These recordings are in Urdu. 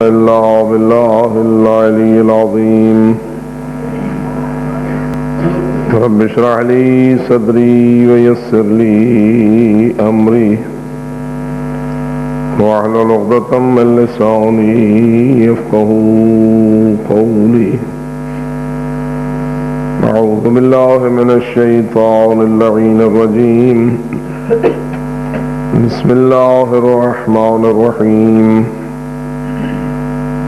إلا بالله العلي العظيم رب اشرح لي صدري ويسر لي أمري واحلل عقدة من لساني يفقهوا قولي. أعوذ بالله من الشيطان اللعين الرجيم. بسم الله الرحمن الرحيم.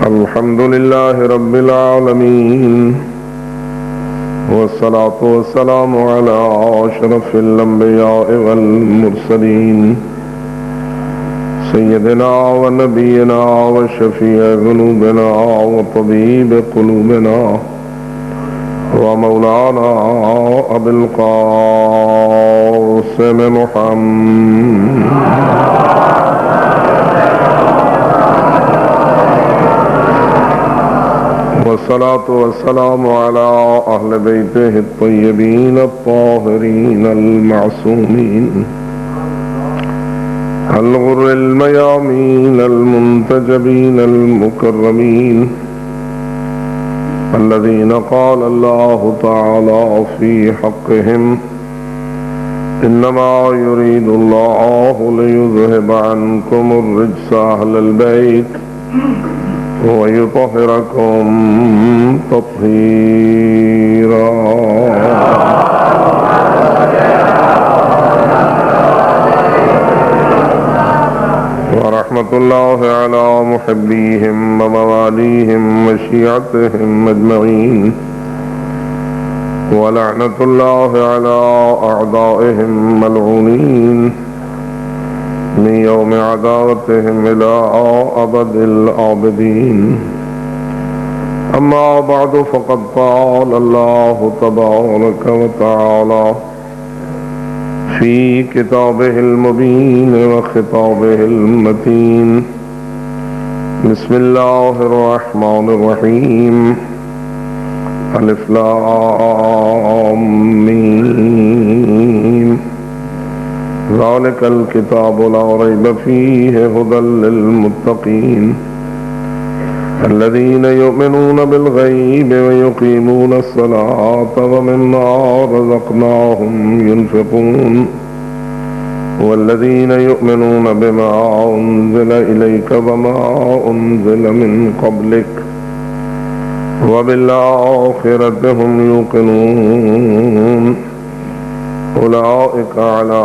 الحمد لله رب العالمين والصلاة والسلام على أشرف الأنبياء والمرسلين سيدنا ونبينا وشفيع ذنوبنا وطبيب قلوبنا ومولانا أبي القاسم محمد والصلاة والسلام على أهل بيته الطيبين الطاهرين المعصومين الغر الميامين المنتجبين المكرمين الذين قال الله تعالى في حقهم إنما يريد الله ليذهب عنكم الرجس أهل البيت ويطهركم تطهيرا. ورحمة الله على محبيهم ومواليهم وشيعتهم أجمعين ولعنة الله على أعدائهم ملعونين من يوم عداوتهم إلى أبد الآبدين. أما بعد فقد قال الله تبارك وتعالى في كتابه المبين وخطابه المتين. بسم الله الرحمن الرحيم. ألف لام ميم. ذلك الكتاب لا ريب فيه هدى للمتقين الذين يؤمنون بالغيب ويقيمون الصلاة ومما رزقناهم ينفقون والذين يؤمنون بما أنزل إليك وما أنزل من قبلك وبالآخرة هم يوقنون اولئک علی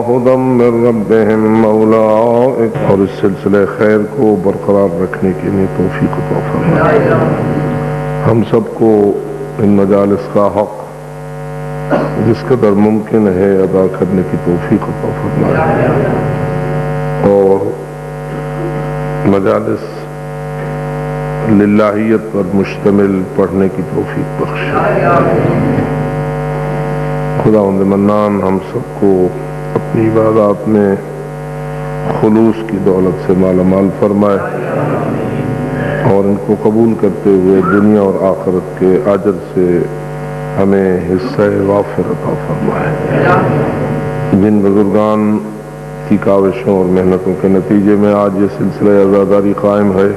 ھدی من ربہم اولئک. اور اس سلسلہ خیر کو برقرار رکھنے کے لیے توفیق عطا فرمائے. ہم سب کو ان مجالس کا حق جس قدر ممکن ہے ادا کرنے کی توفیق عطا فرمائے اور مجالس للہیت پر مشتمل پڑھنے کی توفیق بخشے. خداوند منان ہم سب کو اپنی عبادات میں خلوص کی دولت سے مالا مال فرمائے اور ان کو قبول کرتے ہوئے دنیا اور آخرت کے اجر سے ہمیں حصہ وافر عطا فرمائے. جن بزرگان کی کاوشوں اور محنتوں کے نتیجے میں آج یہ سلسلہ عزاداری قائم ہے،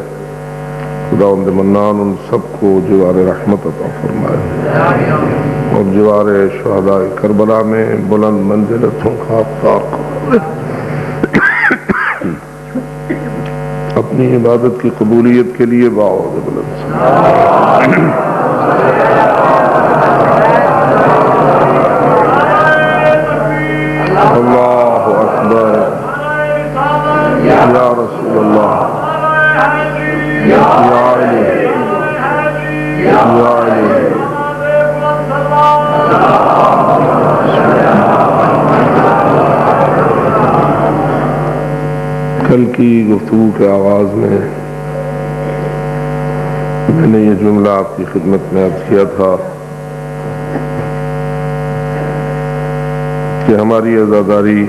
خداوند منان ان سب کو جوار رحمت عطا فرمائے اور جوار شہداء کربلا میں بلند منزلتوں کا حقدار قرار اپنی عبادت کی قبولیت کے لیے باعث بلند اللہ اکبر یا رسول اللہ یا علی یا علی. کل کی گفتگو کے آغاز میں نے یہ جملہ آپ کی خدمت میں عرض کیا تھا کہ ہماری عزاداری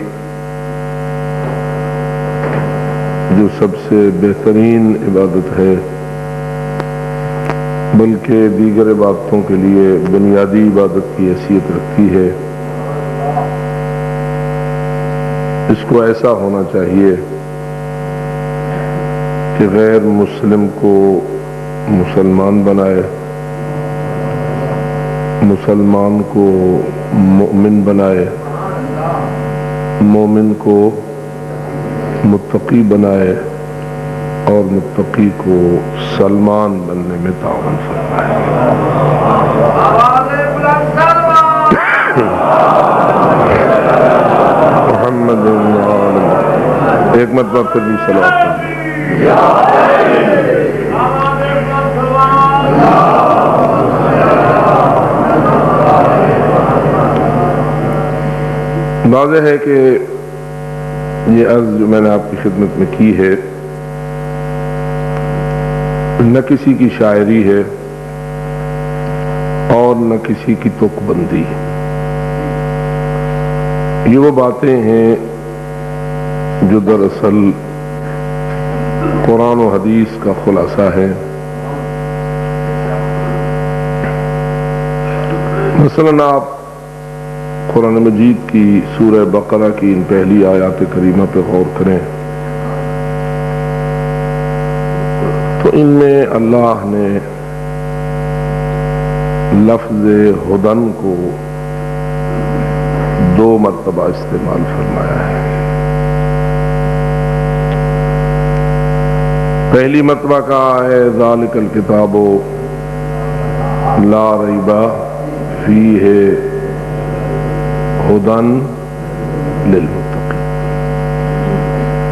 جو سب سے بہترین عبادت ہے بلکہ دیگر عبادتوں کے لیے بنیادی عبادت کی حیثیت رکھتی ہے، اس کو ایسا ہونا چاہیے کہ غیر مسلم کو مسلمان بنائے، مسلمان کو مومن بنائے، مومن کو متقی بنائے اور متقی کو سلمان بننے میں تعاون فرمائے۔ محمد ایک مرتبہ پھر بھی صلوات واضح ہے کہ یہ عرض جو میں نے آپ کی خدمت میں کی ہے نہ کسی کی شاعری ہے اور نہ کسی کی تک بندی، یہ وہ باتیں ہیں جو دراصل قرآن و حدیث کا خلاصہ ہے۔ مثلاً آپ قرآن مجید کی سورہ بقرہ کی ان پہلی آیات کریمہ پہ غور کریں تو ان میں اللہ نے لفظ ہدن کو 2 مرتبہ استعمال فرمایا ہے۔ پہلی مرتبہ کہا ہے ذالک الکتاب لا ریب فیہ ہدن للمتقین،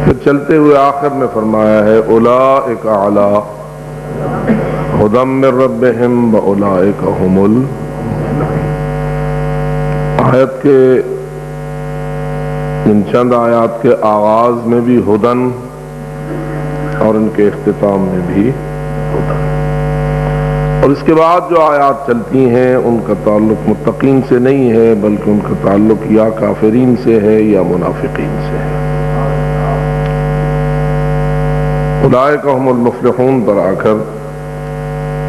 پھر چلتے ہوئے آخر میں فرمایا ہے اولئک علی ہدی من ربہم واولئک ھم المفلحون۔ آیت کے ان چند آیات کے آغاز میں بھی ہدن اور ان کے اختتام میں بھی ہدن، اور اس کے بعد جو آیات چلتی ہیں ان کا تعلق متقین سے نہیں ہے بلکہ ان کا تعلق یا کافرین سے ہے یا منافقین سے ہے۔ اولئک ھم المفلحون پر آ کر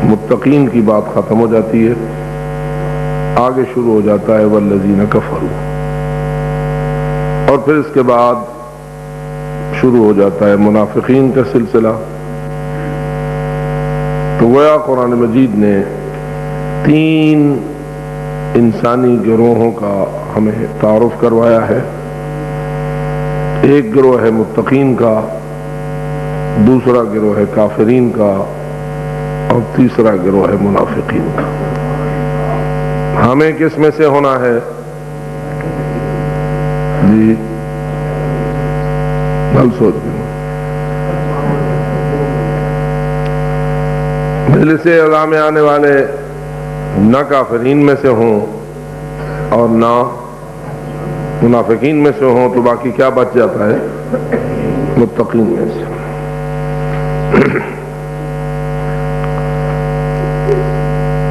متقین کی بات ختم ہو جاتی ہے، آگے شروع ہو جاتا ہے والذین کفروا، اور پھر اس کے بعد شروع ہو جاتا ہے منافقین کا سلسلہ۔ تو گویا قرآن مجید نے 3 انسانی گروہوں کا ہمیں تعارف کروایا ہے، ایک گروہ ہے متقین کا، دوسرا گروہ ہے کافرین کا، اور تیسرا گروہ ہے منافقین کا۔ ہمیں کس میں سے ہونا ہے؟ جی بل سوچ مجلس اعلیٰ میں آنے والے نہ کافرین میں سے ہوں اور نہ منافقین میں سے ہوں تو باقی کیا بچ جاتا ہے؟ متقین میں سے۔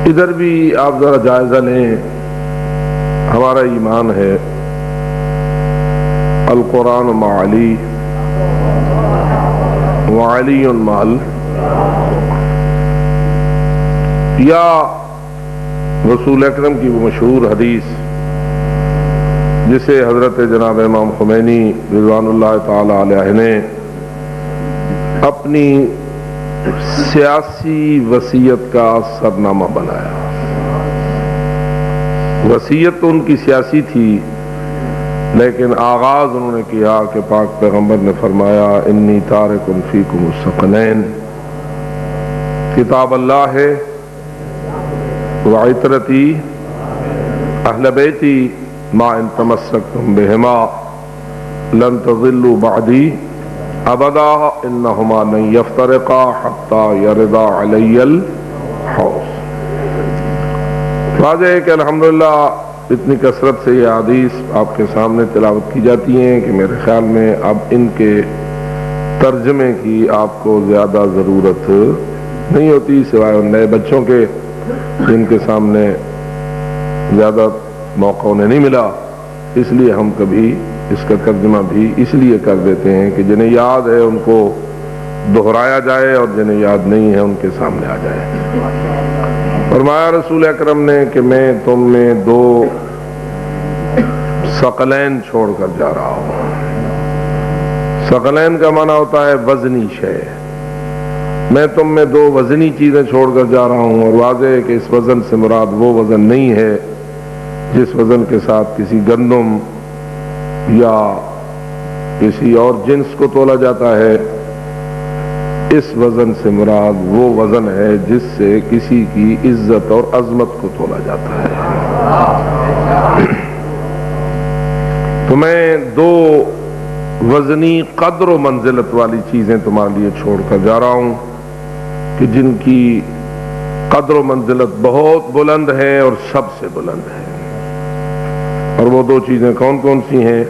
ادھر بھی آپ ذرا جائزہ لیں، ہمارا ایمان ہے القرآن مع علی وعلی مع یا رسول اکرم کی وہ مشہور حدیث جسے حضرت جناب امام خمینی رضوان اللہ تعالی علیہ نے اپنی سیاسی وصیت کا سرنامہ بنایا۔ وصیت تو ان کی سیاسی تھی لیکن آغاز انہوں نے کیا کہ پاک پیغمبر نے فرمایا انی تارک فیکم الثقلین، کتاب اللہ ہے وعطرتی اہل بیتی ما ان تمسکتم بہما لن تضلوا بعدی ابدا انہما لن یفترقا حتی یردا علی الحوض۔ واضح ہے کہ الحمدللہ اتنی کثرت سے یہ حدیث آپ کے سامنے تلاوت کی جاتی ہیں کہ میرے خیال میں اب ان کے ترجمے کی آپ کو زیادہ ضرورت نہیں ہوتی سوائے ان نئے بچوں کے جن کے سامنے زیادہ موقع انہیں نہیں ملا، اس لیے ہم کبھی اس کا ترجمہ بھی اس لیے کر دیتے ہیں کہ جنہیں یاد ہے ان کو دہرایا جائے اور جنہیں یاد نہیں ہے ان کے سامنے آ جائے۔ فرمایا رسول اکرم نے کہ میں تم میں 2 ثقلین چھوڑ کر جا رہا ہوں۔ ثقلین کا معنی ہوتا ہے وزنی شے، میں تم میں دو وزنی چیزیں چھوڑ کر جا رہا ہوں، اور واضح ہے کہ اس وزن سے مراد وہ وزن نہیں ہے جس وزن کے ساتھ کسی گندم یا کسی اور جنس کو تولا جاتا ہے۔ اس وزن سے مراد وہ وزن ہے جس سے کسی کی عزت اور عظمت کو تولا جاتا ہے۔ تو میں دو وزنی قدر و منزلت والی چیزیں تمہارے لیے چھوڑ کر جا رہا ہوں کہ جن کی قدر و منزلت بہت بلند ہے اور سب سے بلند ہے۔ اور وہ دو چیزیں کون کون سی ہیں؟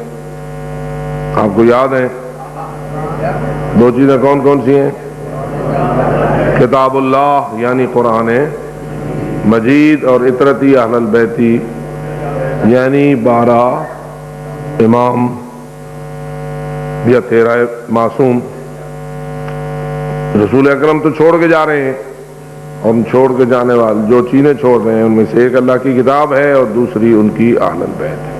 آپ کو یاد ہیں؟ دو چیزیں کون کون سی ہیں؟ کتاب اللہ یعنی قرآن مجید، اور اطرتی اہل البیتی یعنی 12 امام یا 13 معصوم۔ رسول اکرم تو چھوڑ کے جا رہے ہیں، اور ہم چھوڑ کے جانے والے جو چیزیں چھوڑ رہے ہیں ان میں سے ایک اللہ کی کتاب ہے اور دوسری ان کی اہل البیت ہے۔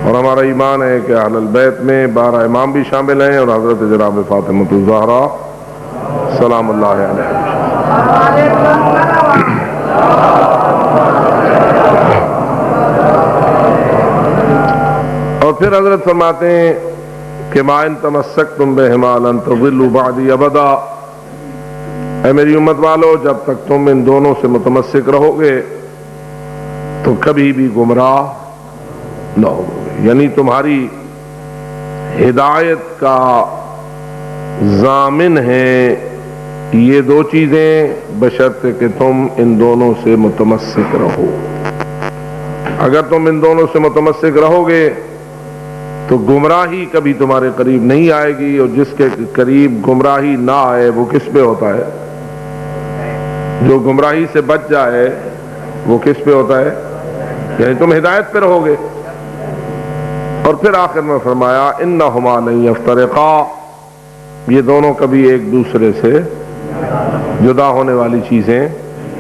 اور ہمارا ایمان ہے کہ اہل البیت میں 12 امام بھی شامل ہیں اور حضرت جناب فاطمہ الزہرا سلام اللہ علیہ۔ اور پھر حضرت فرماتے ہیں کہ ما ان تمسکتم بہما لن تضلوا بعدی ابدا، اے میری امت والو جب تک تم ان دونوں سے متمسک رہو گے تو کبھی بھی گمراہ نہ ہوگے۔ یعنی تمہاری ہدایت کا ضامن ہے یہ دو چیزیں، بشرط کہ تم ان دونوں سے متمسک رہو۔ اگر تم ان دونوں سے متمسک رہو گے تو گمراہی کبھی تمہارے قریب نہیں آئے گی، اور جس کے قریب گمراہی نہ آئے وہ کس پہ ہوتا ہے؟ جو گمراہی سے بچ جائے وہ کس پہ ہوتا ہے؟ یعنی تم ہدایت پہ رہو گے۔ اور پھر آخر میں فرمایا انہما لن یفترقا، یہ دونوں کبھی ایک دوسرے سے جدا ہونے والی چیزیں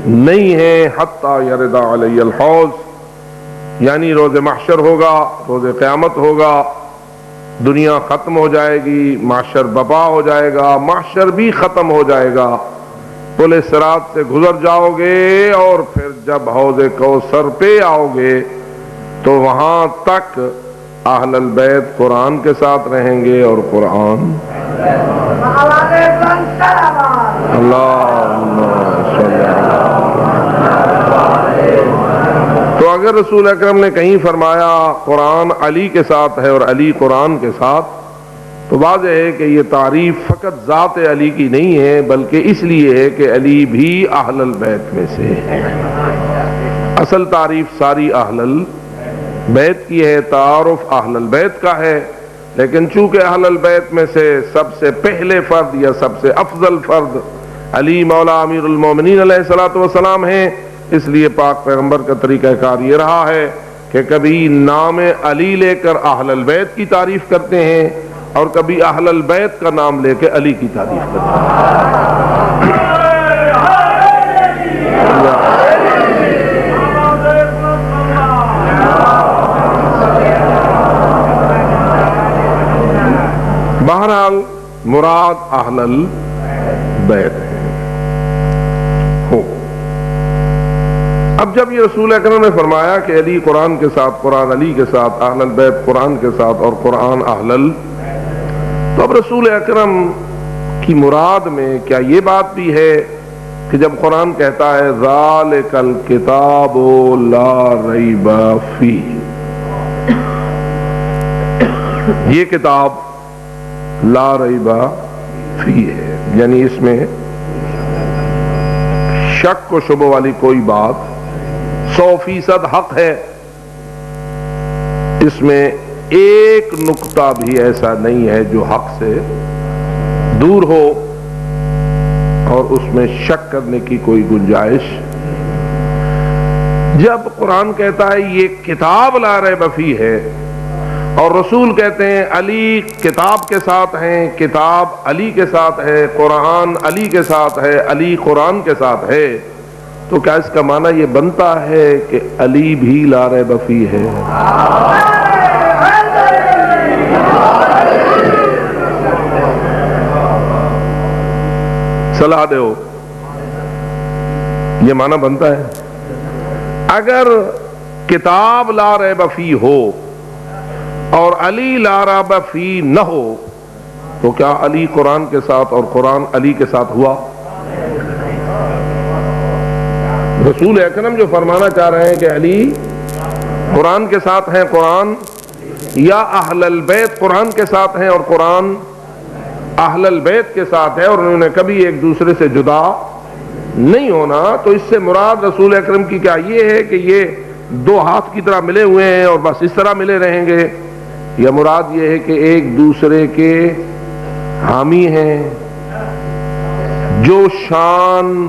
نہیں ہیں، حتی یرد علی الحوض، یعنی روز محشر ہوگا، روز قیامت ہوگا، دنیا ختم ہو جائے گی، محشر بپا ہو جائے گا، محشر بھی ختم ہو جائے گا، پل صراط سے گزر جاؤ گے، اور پھر جب حوض کوثر پہ آؤ گے تو وہاں تک اہل البیت قرآن کے ساتھ رہیں گے، اور قرآن اللہم صلی تو اگر رسول اکرم نے کہیں فرمایا قرآن علی کے ساتھ ہے اور علی قرآن کے ساتھ، تو واضح ہے کہ یہ تعریف فقط ذات علی کی نہیں ہے، بلکہ اس لیے ہے کہ علی بھی اہل البیت میں سے ہے۔ اصل تعریف ساری اہل البیت کی ہے، تعارف اہل البیت کا ہے، لیکن چونکہ اہل البیت میں سے سب سے پہلے فرد یا سب سے افضل فرد علی مولا امیر المومنین علیہ الصلوۃ والسلام ہیں، اس لیے پاک پیغمبر کا طریقہ کار یہ رہا ہے کہ کبھی نام علی لے کر اہل البیت کی تعریف کرتے ہیں، اور کبھی اہل البیت کا نام لے کے علی کی تعریف کرتے ہیں۔ بہرحال مراد اہل البیت ہے۔ اب جب یہ رسول اکرم نے فرمایا کہ علی قرآن کے ساتھ، قرآن علی کے ساتھ، اہل البیت قرآن کے ساتھ، اور قرآن اہل تو اب رسول اکرم کی مراد میں کیا یہ بات بھی ہے کہ جب قرآن کہتا ہے ذالک الکتاب لا ریب فیہ، یہ کتاب لا ریب فیہ ہے، یعنی اس میں شک و شبہ والی کوئی بات 100% حق ہے، اس میں ایک نقطہ بھی ایسا نہیں ہے جو حق سے دور ہو، اور اس میں شک کرنے کی کوئی گنجائش۔ جب قرآن کہتا ہے یہ کتاب لا ریب فیہ ہے، اور رسول کہتے ہیں علی کتاب کے ساتھ ہیں، کتاب علی کے ساتھ ہے، قرآن علی کے ساتھ ہے، علی قرآن کے ساتھ ہے، تو کیا اس کا معنی یہ بنتا ہے کہ علی بھی لا ریب فیہ ہے؟ صلاح دے ہو، یہ معنی بنتا ہے۔ اگر کتاب لا ریب فی ہو اور علی لا ریب فی نہ ہو تو کیا علی قرآن کے ساتھ اور قرآن علی کے ساتھ ہوا؟ رسول اکرم جو فرمانا چاہ رہے ہیں کہ علی قرآن کے ساتھ ہیں، قرآن، یا اہل البیت قرآن کے ساتھ ہیں اور قرآن اہل البیت کے ساتھ ہے اور انہوں نے کبھی ایک دوسرے سے جدا نہیں ہونا، تو اس سے مراد رسول اکرم کی کیا یہ ہے کہ یہ دو ہاتھ کی طرح ملے ہوئے ہیں اور بس اس طرح ملے رہیں گے، یا مراد یہ ہے کہ ایک دوسرے کے حامی ہیں؟ جو شان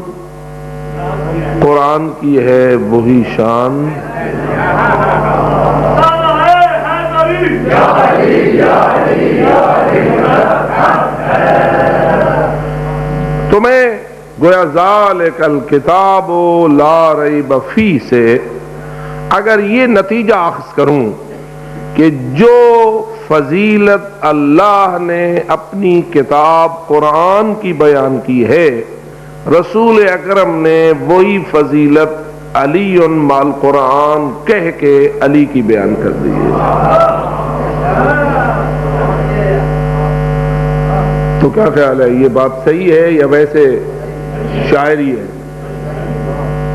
قرآن کی ہے وہی شان تو میں گویا ذالک الکتاب لا ریب فی سے اگر یہ نتیجہ اخذ کروں کہ جو فضیلت اللہ نے اپنی کتاب قرآن کی بیان کی ہے، رسول اکرم نے وہی فضیلت علی مال قرآن کہہ کے علی کی بیان کر دی ہے، تو کیا خیال ہے یہ بات صحیح ہے یا ویسے شاعری ہے؟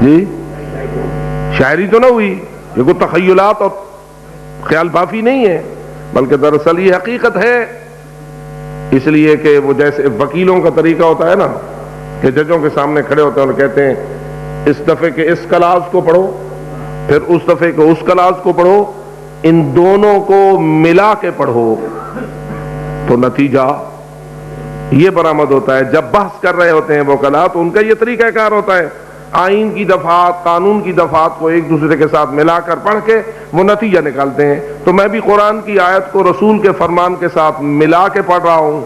جی شاعری تو نہ ہوئی، یہ کوئی تخیلات اور خیال بافی نہیں ہے، بلکہ دراصل یہ حقیقت ہے۔ اس لیے کہ وہ جیسے وکیلوں کا طریقہ ہوتا ہے نا کہ ججوں کے سامنے کھڑے ہوتے ہیں اور کہتے ہیں اس دفعے کے اس کلاس کو پڑھو، پھر اس دفعے کے اس کلاس کو پڑھو، ان دونوں کو ملا کے پڑھو تو نتیجہ یہ برآمد ہوتا ہے۔ جب بحث کر رہے ہوتے ہیں وکلا تو ان کا یہ طریقہ کار ہوتا ہے، آئین کی دفعات، قانون کی دفعات کو ایک دوسرے کے ساتھ ملا کر پڑھ کے وہ نتیجہ نکالتے ہیں۔ تو میں بھی قرآن کی آیت کو رسول کے فرمان کے ساتھ ملا کے پڑھ رہا ہوں۔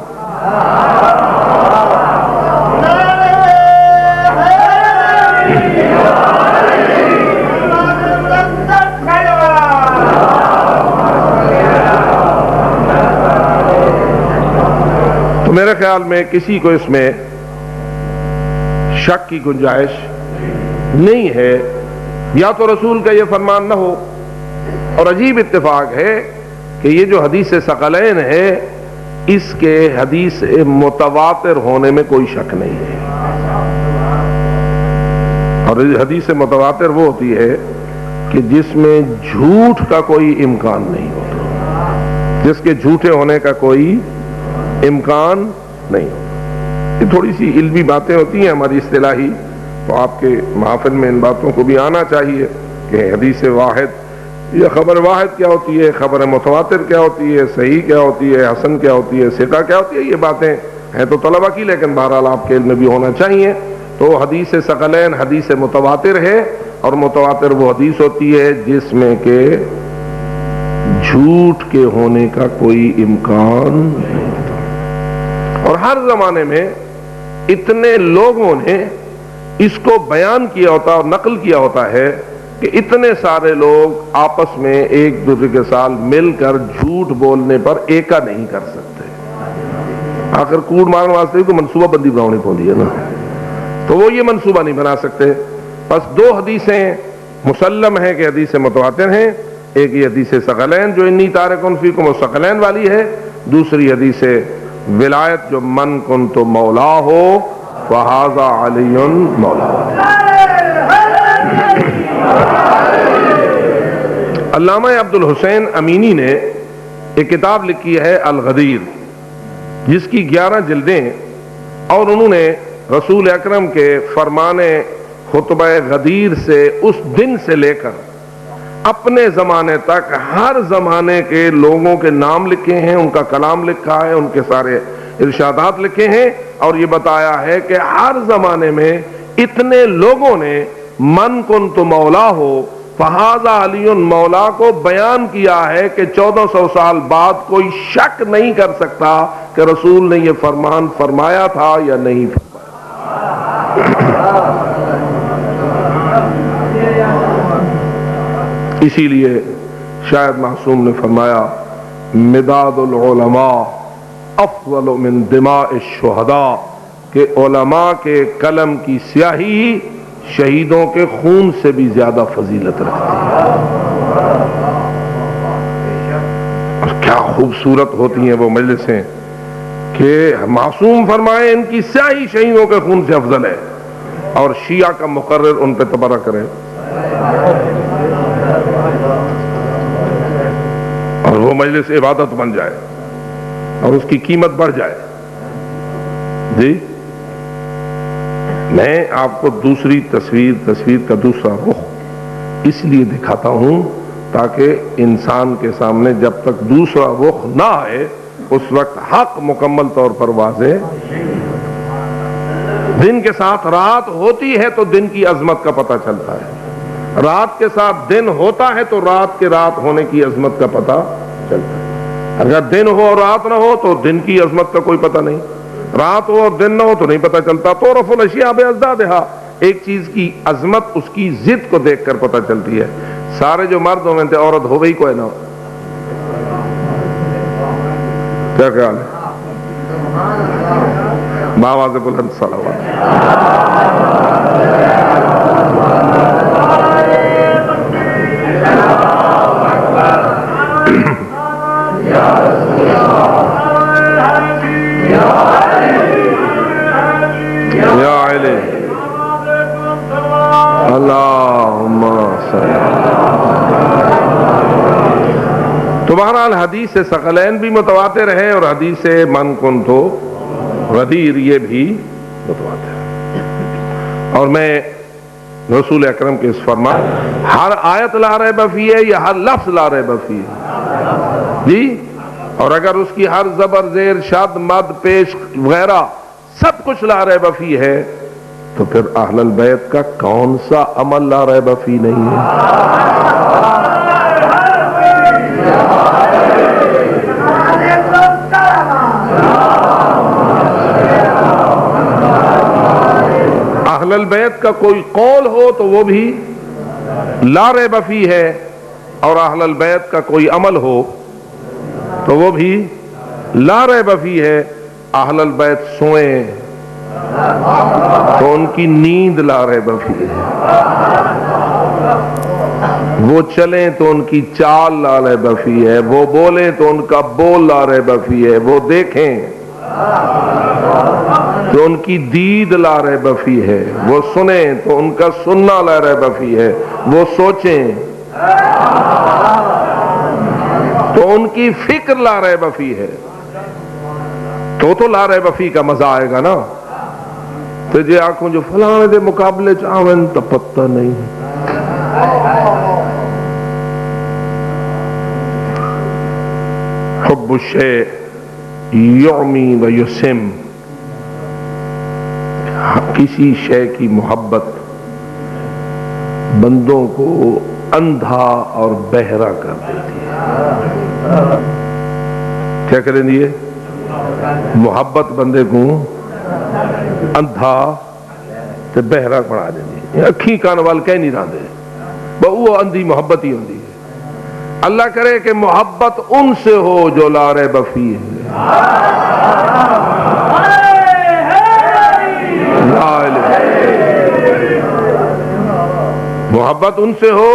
تو میرے خیال میں کسی کو اس میں شک کی گنجائش نہیں ہے، یا تو رسول کا یہ فرمان نہ ہو، اور عجیب اتفاق ہے کہ یہ جو حدیث ثقلین ہے اس کے حدیث متواتر ہونے میں کوئی شک نہیں ہے، اور حدیث متواتر وہ ہوتی ہے کہ جس میں جھوٹ کا کوئی امکان نہیں ہوتا، جس کے جھوٹے ہونے کا کوئی امکان نہیں ہوتا۔ یہ تھوڑی سی علمی باتیں ہوتی ہیں ہماری اصطلاحی، تو آپ کے محافل میں ان باتوں کو بھی آنا چاہیے کہ حدیث واحد یا خبر واحد کیا ہوتی ہے، خبر متواتر کیا ہوتی ہے، صحیح کیا ہوتی ہے، حسن کیا ہوتی ہے، ثقہ کیا ہوتی ہے۔ یہ باتیں ہیں تو طلبہ کی، لیکن بہرحال آپ کے علم میں بھی ہونا چاہیے۔ تو حدیث ثقلین حدیث متواتر ہے، اور متواتر وہ حدیث ہوتی ہے جس میں کہ جھوٹ کے ہونے کا کوئی امکان نہیں ہوتا، اور ہر زمانے میں اتنے لوگوں نے اس کو بیان کیا ہوتا اور نقل کیا ہوتا ہے کہ اتنے سارے لوگ آپس میں ایک دوسرے کے ساتھ مل کر جھوٹ بولنے پر ایکا نہیں کر سکتے۔ آخر کوڑ مارنے واسطے کو منصوبہ بندی بناؤنی پڑتی ہے نا، تو وہ یہ منصوبہ نہیں بنا سکتے۔ بس دو حدیثیں مسلم ہیں کہ حدیث متواتر ہیں، ایک یہ حدیث ثقلین جو انی تارکن فیکم وہ ثقلین والی ہے، دوسری حدیث ولایت جو من کنت مولا ہو فہذا علی مولا۔ علامہ عبد الحسین امینی نے ایک کتاب لکھی ہے الغدیر، جس کی 11 جلدیں، اور انہوں نے رسول اکرم کے فرمان خطبہ غدیر سے اس دن سے لے کر اپنے زمانے تک ہر زمانے کے لوگوں کے نام لکھے ہیں، ان کا کلام لکھا ہے، ان کے سارے ارشادات لکھے ہیں، اور یہ بتایا ہے کہ ہر زمانے میں اتنے لوگوں نے من کنت مولا ہو فہذا علی مولا کو بیان کیا ہے کہ 1400 سال بعد کوئی شک نہیں کر سکتا کہ رسول نے یہ فرمان فرمایا تھا یا نہیں فرمایا۔ اسی لیے شاید معصوم نے فرمایا مداد العلماء افضل من دماء الشہداء کہ علماء کے قلم کی سیاہی شہیدوں کے خون سے بھی زیادہ فضیلت رکھتی ہے. اور کیا خوبصورت ہوتی ہیں وہ مجلسیں کہ معصوم فرمائے ان کی سیاہی شہیدوں کے خون سے افضل ہے، اور شیعہ کا مقرر ان پہ تبرہ کرے اور وہ مجلس عبادت بن جائے اور اس کی قیمت بڑھ جائے. جی میں آپ کو دوسری تصویر کا دوسرا رخ اس لیے دکھاتا ہوں تاکہ انسان کے سامنے جب تک دوسرا رخ نہ آئے اس وقت حق مکمل طور پر واضح. دن کے ساتھ رات ہوتی ہے تو دن کی عظمت کا پتہ چلتا ہے، رات کے ساتھ دن ہوتا ہے تو رات کے رات ہونے کی عظمت کا پتہ چلتا ہے. اگر دن ہو اور رات نہ ہو تو دن کی عظمت کا کوئی پتہ نہیں، رات ہو اور دن نہ ہو تو نہیں پتہ چلتا. تو رف الاشیاء بازدادہا، ایک چیز کی عظمت اس کی ضد کو دیکھ کر پتہ چلتی ہے. سارے جو مرد ہو میں تھے عورت ہو گئی کوئی نہ ہو. کیا خیال ہے؟ بآواز بلند صلوات. یا علی اللہم صلی. تو بہرحال حدیث ثقلین بھی متواتر ہے اور حدیث من کنت غدیر یہ بھی متواتر ہے. اور میں رسول اکرم کے اس فرمان ہر آیت لا ریب فیہ ہے یا ہر لفظ لا ریب فیہ ہے جی، اور اگر اس کی ہر زبر زیر شد مد پیش وغیرہ سب کچھ لا ریب فیہ ہے تو پھر اہل البیت کا کون سا عمل لا ریب فیہ نہیں ہے؟ اہل البیت کا کوئی قول ہو تو وہ بھی لا ریب فیہ ہے، اور اہل البیت کا کوئی عمل ہو تو وہ بھی لا ریب فیہ ہے. اہل البیت سوئیں تو ان کی نیند لا ریب فیہ ہے، وہ چلیں تو ان کی چال لا ریب فیہ ہے، وہ بولیں تو ان کا بول لا ریب فیہ ہے، وہ دیکھیں تو ان کی دید لا ریب فیہ ہے، وہ سنیں تو ان کا سننا لا ریب فیہ ہے، وہ سوچیں تو ان کی فکر لا ریب فیہ ہے. تو لا ریب فیہ کا مزہ آئے گا نا. تو جی آنکھوں جو فلانے دے مقابلے چاہویں تو پتہ نہیں. حب الشیء یعمی و یسم، کسی شے کی محبت بندوں کو اندھا اور بہرا کر دیتی ہے. کیا کریں دیئے؟ محبت بندے کو اندھا تے بہرا بنا دیتی ہے. اکھی کان وال کہہ نہیں رہا دے وہ اندھی محبت ہی ہوندی ہے. اللہ کرے کہ محبت ان سے ہو جو لا ریب فیہ ہے. محبت ان سے ہو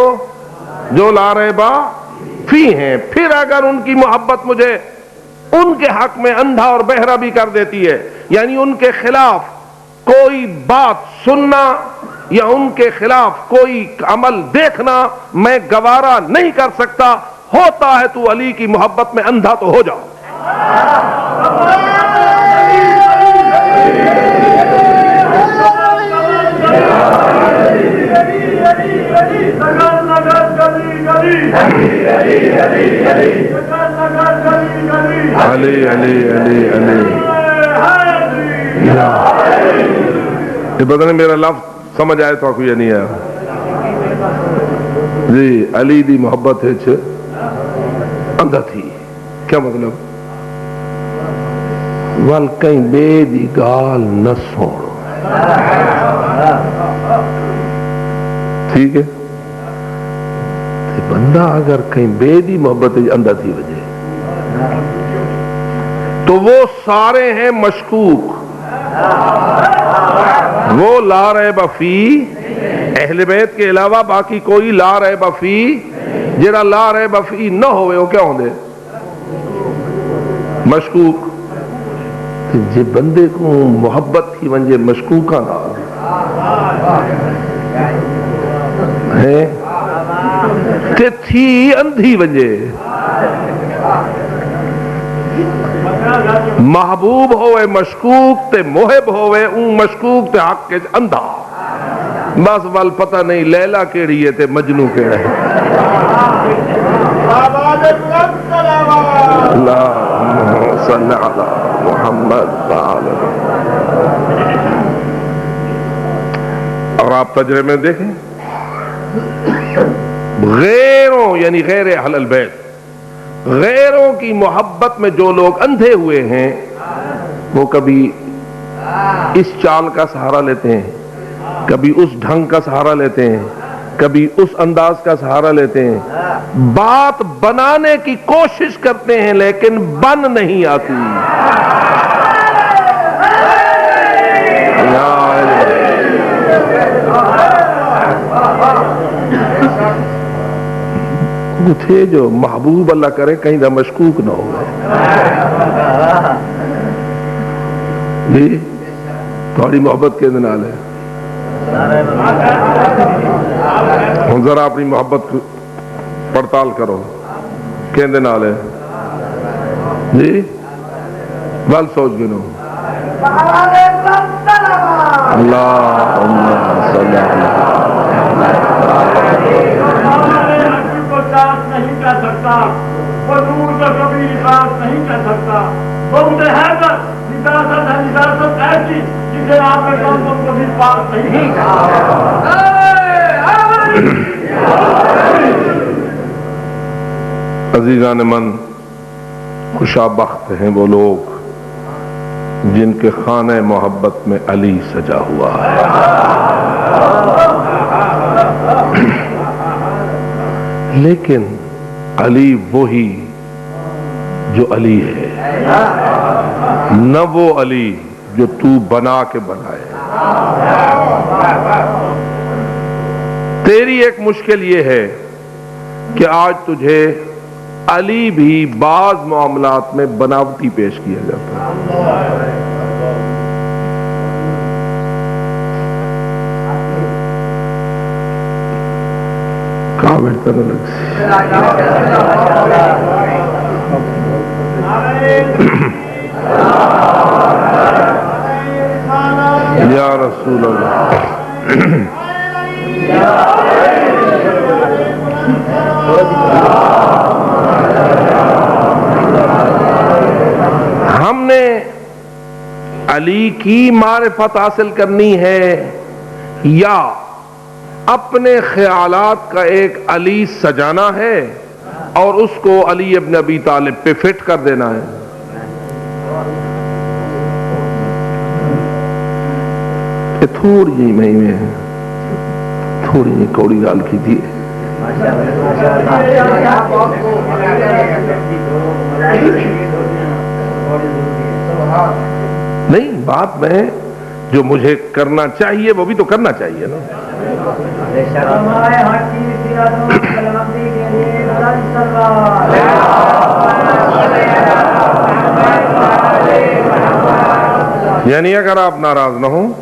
جو لا ریب فیہ ہیں. پھر اگر ان کی محبت مجھے ان کے حق میں اندھا اور بہرا بھی کر دیتی ہے، یعنی ان کے خلاف کوئی بات سننا یا ان کے خلاف کوئی عمل دیکھنا میں گوارا نہیں کر سکتا، ہوتا ہے تو علی کی محبت میں اندھا تو ہو جاؤ. علی علی علی علی. یہ پتہ نہیں میرا لفظ سمجھ آئے تو کوئی نہیں آیا جی. علی دی محبت ہے اندھا تھی. کیا مطلب؟ وال کہیں بے دی گال نہ سوڑو. ٹھیک ہے. بندہ اگر کہیں بے دی محبت اندھا تھی وجہ تو وہ سارے ہیں مشکوک. وہ لا ریب فی، اہل بیت کے علاوہ باقی کوئی لا ریب فی، جڑا لا ریب فی نہ ہوئے وہ کیا ہوندے؟ مشکوک۔ جے بندے کو محبت تھی ونجے مشکوکاں نال ہے تے تھی اندھی ونجے، محبوب ہوئے مشکوک تے محب ہوئے اون مشکوک تے حق کے اندھا، بس وال پتہ نہیں لیلا کیڑی ہے تے مجنو کیڑا ہے۔ اللہم صلی علی محمد وعلی۔ اور آپ تجربے میں دیکھیں، غیروں یعنی غیر اہل البیت، غیروں کی محبت میں جو لوگ اندھے ہوئے ہیں وہ کبھی اس چال کا سہارا لیتے ہیں، کبھی اس ڈھنگ کا سہارا لیتے ہیں، کبھی اس انداز کا سہارا لیتے ہیں، بات بنانے کی کوشش کرتے ہیں لیکن بن نہیں آتی۔ وہ تھے جو محبوب اللہ کرے کہیں دا مشکوک نہ ہو جی، تھوڑی محبت کے نال ہے۔ ہن ذرا اپنی محبت کو پڑتال کرو، کہندے نال ہے جی، ول سوچ گنو۔ اللہم صلی علی نہیں کر سکتا، حضور کا کبھی لباس نہیں کر سکتا، بہت حیدر نجاست ہے، نجاست ایسی جسے آپ نے کبھی پاک نہیں کہا۔ عزیزان من، خوشابخت ہیں وہ لوگ جن کے خانہ محبت میں علی سجا ہوا ہے۔ لیکن علی وہی جو علی ہے، نہ وہ علی جو تو بنا کے بنائے۔ تیری ایک مشکل یہ ہے کہ آج تجھے علی بھی بعض معاملات میں بناوٹی پیش کیا جاتا ہے۔ طرح لگ یا رسول اللہ۔ ہم نے علی کی معرفت حاصل کرنی ہے یا اپنے خیالات کا ایک علی سجانا ہے اور اس کو علی ابن ابی طالب پہ فٹ کر دینا ہے؟ یہ تھوڑی جی میں تھوڑی جی کوڑی گال کی تھی۔ نہیں، بات میں جو مجھے کرنا چاہیے وہ بھی تو کرنا چاہیے نا۔ یعنی اگر آپ ناراض نہ ہوں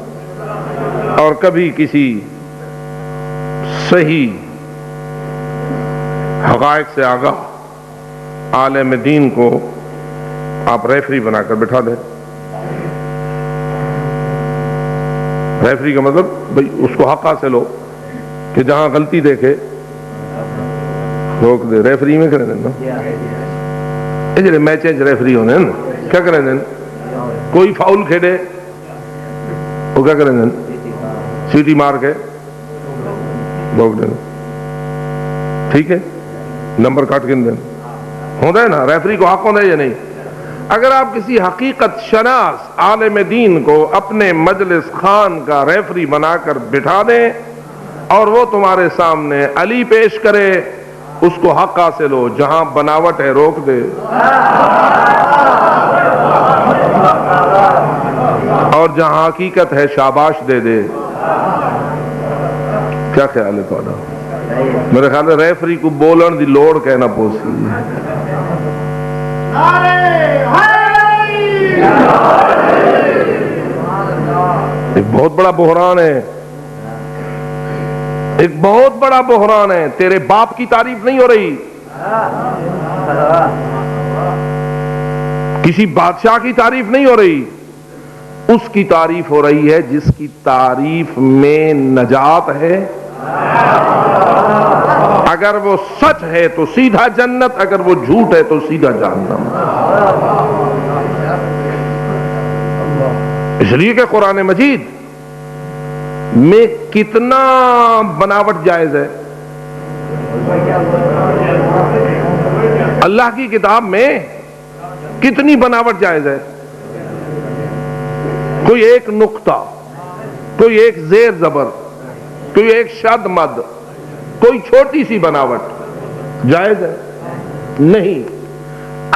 اور کبھی کسی صحیح حقائق سے آگاہ عالم دین کو آپ ریفری بنا کر بٹھا دیں۔ ریفری کا مطلب بھئی اس کو حق حاصل ہو کہ جہاں غلطی دیکھے روک دے۔ ریفری میں کریں نا، یہ جڑے میچیں ریفری ہونے نا، کیا کریں دیں؟ کوئی فاؤل کھیڑے وہ کیا کریں دیں؟ سیٹی مار کے روک دیں، ٹھیک ہے، نمبر کاٹ کے دیں، ہوتا ہے نا؟ ریفری کو حق ہوتا ہے یا نہیں؟ اگر آپ کسی حقیقت شناس عالم دین کو اپنے مجلس خان کا ریفری بنا کر بٹھا دیں اور وہ تمہارے سامنے علی پیش کرے، اس کو حق حاصل ہو، جہاں بناوٹ ہے روک دے اور جہاں حقیقت ہے شاباش دے دے. کیا خیال ہے تھوڑا؟ میرے خیال ہے ریفری کو بولن دی لوڑ کہنا پوسی. ایک بہت بڑا بحران ہے، ایک بہت بڑا بحران ہے. تیرے باپ کی تعریف نہیں ہو رہی، کسی بادشاہ کی تعریف نہیں ہو رہی، اس کی تعریف ہو رہی ہے جس کی تعریف میں نجات ہے. اگر وہ سچ ہے تو سیدھا جنت، اگر وہ جھوٹ ہے تو سیدھا جہنم. اس لیے کہ قرآن مجید میں کتنا بناوٹ جائز ہے. اللہ کی کتاب میں کتنی بناوٹ جائز ہے. کوئی ایک نقطہ، کوئی ایک زیر زبر، کوئی ایک شد مد، کوئی چھوٹی سی بناوٹ جائز ہے نہیں.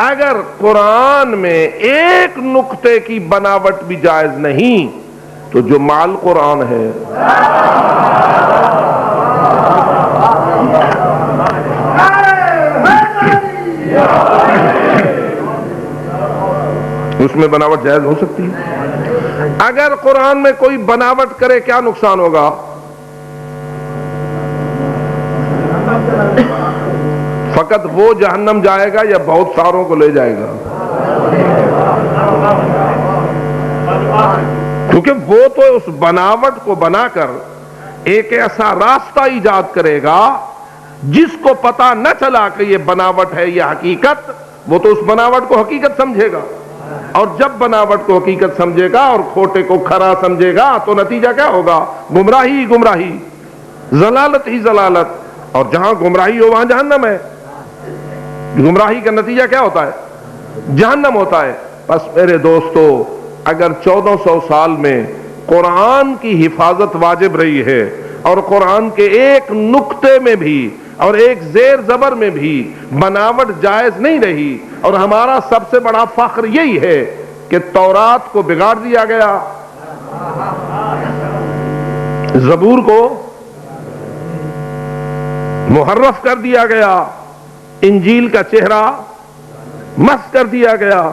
اگر قرآن میں ایک نقطے کی بناوٹ بھی جائز نہیں تو جو مال قرآن ہے اس میں بناوٹ جائز ہو سکتی ہے. اگر قرآن میں کوئی بناوٹ کرے کیا نقصان ہوگا؟ فقط وہ جہنم جائے گا یا بہت ساروں کو لے جائے گا؟ کیونکہ وہ تو اس بناوٹ کو بنا کر ایک ایسا راستہ ایجاد کرے گا جس کو پتا نہ چلا کہ یہ بناوٹ ہے یا حقیقت، وہ تو اس بناوٹ کو حقیقت سمجھے گا. اور جب بناوٹ کو حقیقت سمجھے گا اور کھوٹے کو کھرا سمجھے گا تو نتیجہ کیا ہوگا؟ گمراہی ہی گمراہی، ضلالت ہی ضلالت. اور جہاں گمراہی ہو وہاں جہنم ہے. گمراہی کا نتیجہ کیا ہوتا ہے؟ جہنم ہوتا ہے. بس میرے دوستو، اگر 1400 سال میں قرآن کی حفاظت واجب رہی ہے اور قرآن کے ایک نقطے میں بھی اور ایک زیر زبر میں بھی بناوٹ جائز نہیں رہی، اور ہمارا سب سے بڑا فخر یہی ہے کہ تورات کو بگاڑ دیا گیا، زبور کو محرف کر دیا گیا، انجیل کا چہرہ مسخ کر دیا گیا،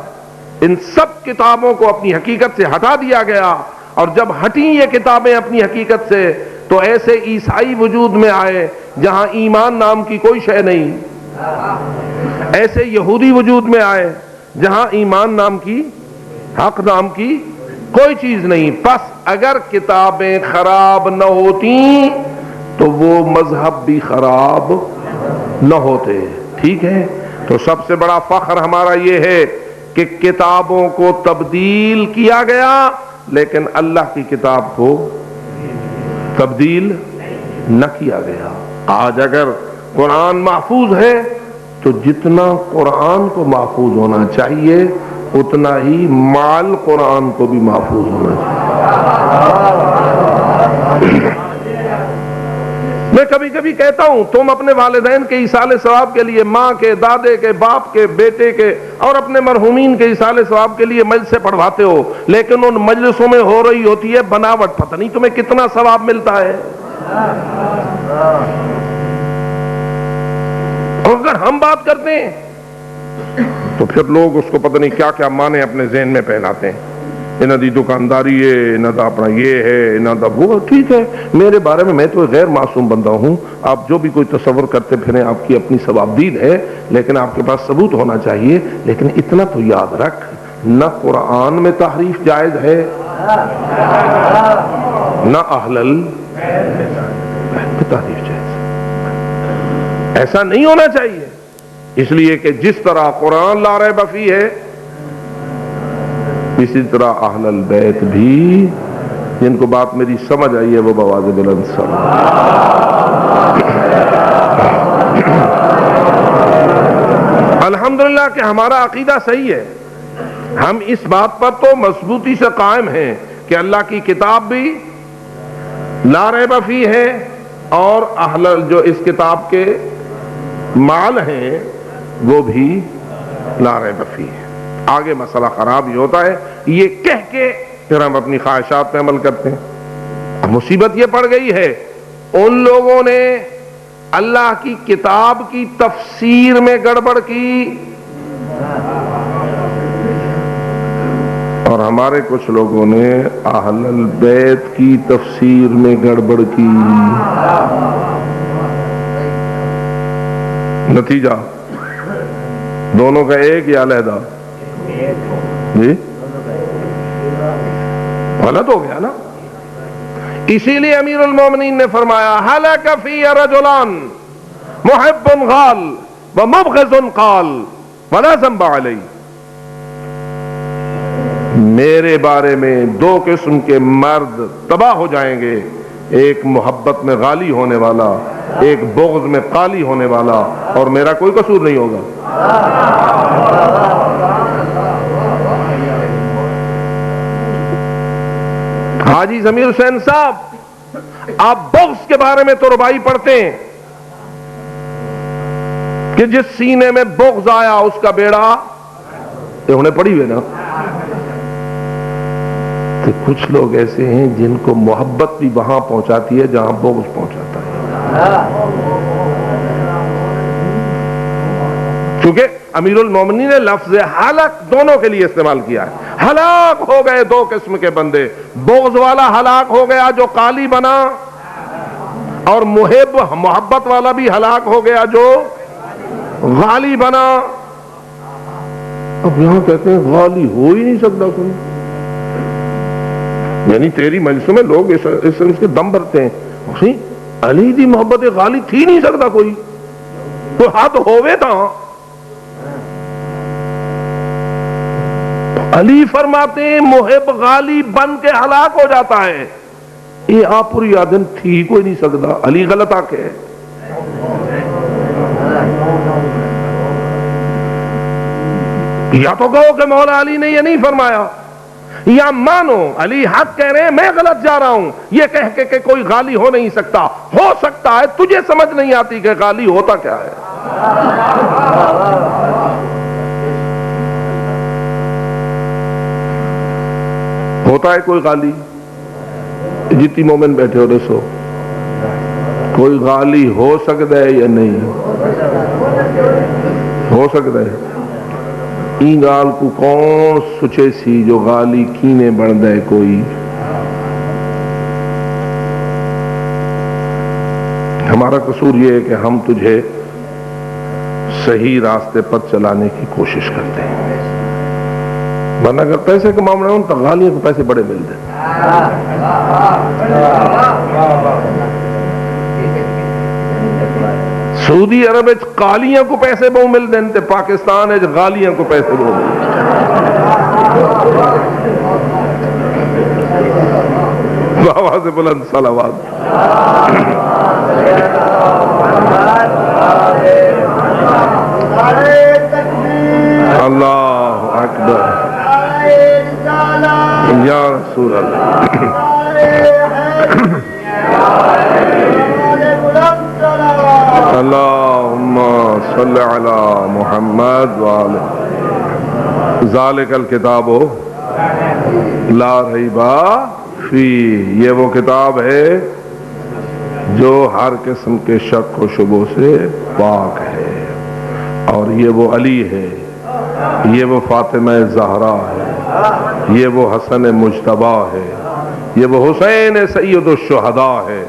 ان سب کتابوں کو اپنی حقیقت سے ہٹا دیا گیا. اور جب ہٹیں یہ کتابیں اپنی حقیقت سے تو ایسے عیسائی وجود میں آئے جہاں ایمان نام کی کوئی شے نہیں، ایسے یہودی وجود میں آئے جہاں ایمان نام کی، حق نام کی کوئی چیز نہیں. پس اگر کتابیں خراب نہ ہوتی تو وہ مذہب بھی خراب نہ ہوتے. ٹھیک ہے؟ تو سب سے بڑا فخر ہمارا یہ ہے کہ کتابوں کو تبدیل کیا گیا لیکن اللہ کی کتاب کو تبدیل نہ کیا گیا. آج اگر قرآن محفوظ ہے تو جتنا قرآن کو محفوظ ہونا چاہیے اتنا ہی مال قرآن کو بھی محفوظ ہونا چاہیے. میں کبھی کبھی کہتا ہوں تم اپنے والدین کے ایصال ثواب کے لیے، ماں کے، دادے کے، باپ کے، بیٹے کے اور اپنے مرحومین کے ایصال ثواب کے لیے مجلسیں پڑھواتے ہو، لیکن ان مجلسوں میں ہو رہی ہوتی ہے بناوٹ. پتہ نہیں تمہیں کتنا ثواب ملتا ہے. اور اگر ہم بات کرتے ہیں تو پھر لوگ اس کو پتہ نہیں کیا کیا معنی اپنے ذہن میں پہناتے ہیں. انہاں دی دکانداری ہے، انہاں دا اپنا یہ ہے، انہاں دا وہ. ٹھیک ہے، میرے بارے میں تو غیر معصوم بندہ ہوں، آپ جو بھی کوئی تصور کرتے پھریں آپ کی اپنی ثوابدید ہے، لیکن آپ کے پاس ثبوت ہونا چاہیے. لیکن اتنا تو یاد رکھ، نہ قرآن میں تحریف جائز ہے نہ اہل میں تحریف جائز ہے. ایسا نہیں ہونا چاہیے. اس لیے کہ جس طرح قرآن لا ریب فیہ ہے اسی طرح اہل البیت بھی. جن کو بات میری سمجھ آئی ہے وہ بآواز بلند سمجھ. الحمدللہ کہ ہمارا عقیدہ صحیح ہے. ہم اس بات پر تو مضبوطی سے قائم ہیں کہ اللہ کی کتاب بھی لا ریب فیہ ہے اور اہل جو اس کتاب کے مال ہیں وہ بھی لا ریب فیہ ہے. آگے مسئلہ خراب ہی ہوتا ہے یہ کہہ کے پھر ہم اپنی خواہشات پہ عمل کرتے ہیں۔ اب مصیبت یہ پڑ گئی ہے، ان لوگوں نے اللہ کی کتاب کی تفسیر میں گڑبڑ کی، اور ہمارے کچھ لوگوں نے اہل البیت کی تفسیر میں گڑبڑ کی۔ نتیجہ دونوں کا ایک یا علیحدہ؟ جی غلط ہو گیا نا۔ اسی لیے امیر المومنین نے فرمایا ہلک فی رجلان محب قال ومبغض قال ولا ذنب علی، میرے بارے میں دو قسم کے مرد تباہ ہو جائیں گے، ایک محبت میں غالی ہونے والا، ایک بغض میں قالی ہونے والا، اور میرا کوئی قصور نہیں ہوگا۔ حاجی ضمیر حسین صاحب، آپ بغض کے بارے میں تو ربائی پڑھتے ہیں کہ جس سینے میں بغض آیا اس کا بیڑا، یہ انہیں پڑھی ہوئے نا۔ تو کچھ لوگ ایسے ہیں جن کو محبت بھی وہاں پہنچاتی ہے جہاں بغض پہنچاتا ہے۔ چونکہ امیر المومنین نے لفظ ہلاک دونوں کے لیے استعمال کیا ہے۔ ہلاک ہو گئے دو قسم کے بندے، بغض والا ہلاک ہو گیا جو قالی بنا، اور محبت والا بھی ہلاک ہو گیا جو غالی بنا۔ اب یہاں کہتے ہیں غالی ہو ہی نہیں سکتا کوئی، یعنی تیری مجلسوں میں لوگ اس کے دم بھرتے ہیں، علی دی محبت غالی تھی نہیں سکتا کوئی حد ہوئے تھا۔ علی فرماتے ہیں محب غالی بن کے ہلاک ہو جاتا ہے، یہ آپ پوری آدم تھی کوئی نہیں سکتا، علی غلط آکے ہے۔ یا تو کہو کہ مولا علی نے یہ نہیں فرمایا، یا مانو علی حق کہہ رہے ہیں میں غلط جا رہا ہوں، یہ کہہ کے کہ کوئی غالی ہو نہیں سکتا، ہو سکتا ہے تجھے سمجھ نہیں آتی کہ غالی ہوتا کیا ہے۔ ہوتا ہے کوئی غالی؟ جتنی مومن بیٹھے ہو رسو، کوئی غالی ہو سکتا ہے یا نہیں ہو سکتا ہے؟ این گال کو کون سچے سی جو غالی کینے بن دے کوئی؟ ہمارا قصور یہ ہے کہ ہم تجھے صحیح راستے پر چلانے کی کوشش کرتے ہیں، ورنہ اگر پیسے کا معاملہ ہو تو غالیوں کو پیسے بڑے ملتے ہیں۔ سعودی عرب قالیاں کو پیسے بہت ملتے ہیں، پاکستان غالیاں کو پیسے بہت ملتے ہیں۔ آواز بلند صلوات۔ اللہ اکبر یا رسول اللہ۔ اللہم صلی علی محمد وآلہ۔ ذالک الکتاب لا ریب فیہ، یہ وہ کتاب ہے جو ہر قسم کے شک و شبہ سے پاک ہے، اور یہ وہ علی ہے، یہ وہ فاطمہ زہرا ہے، یہ وہ حسن مجتبی ہے، یہ وہ حسین سید الشہداء ہے،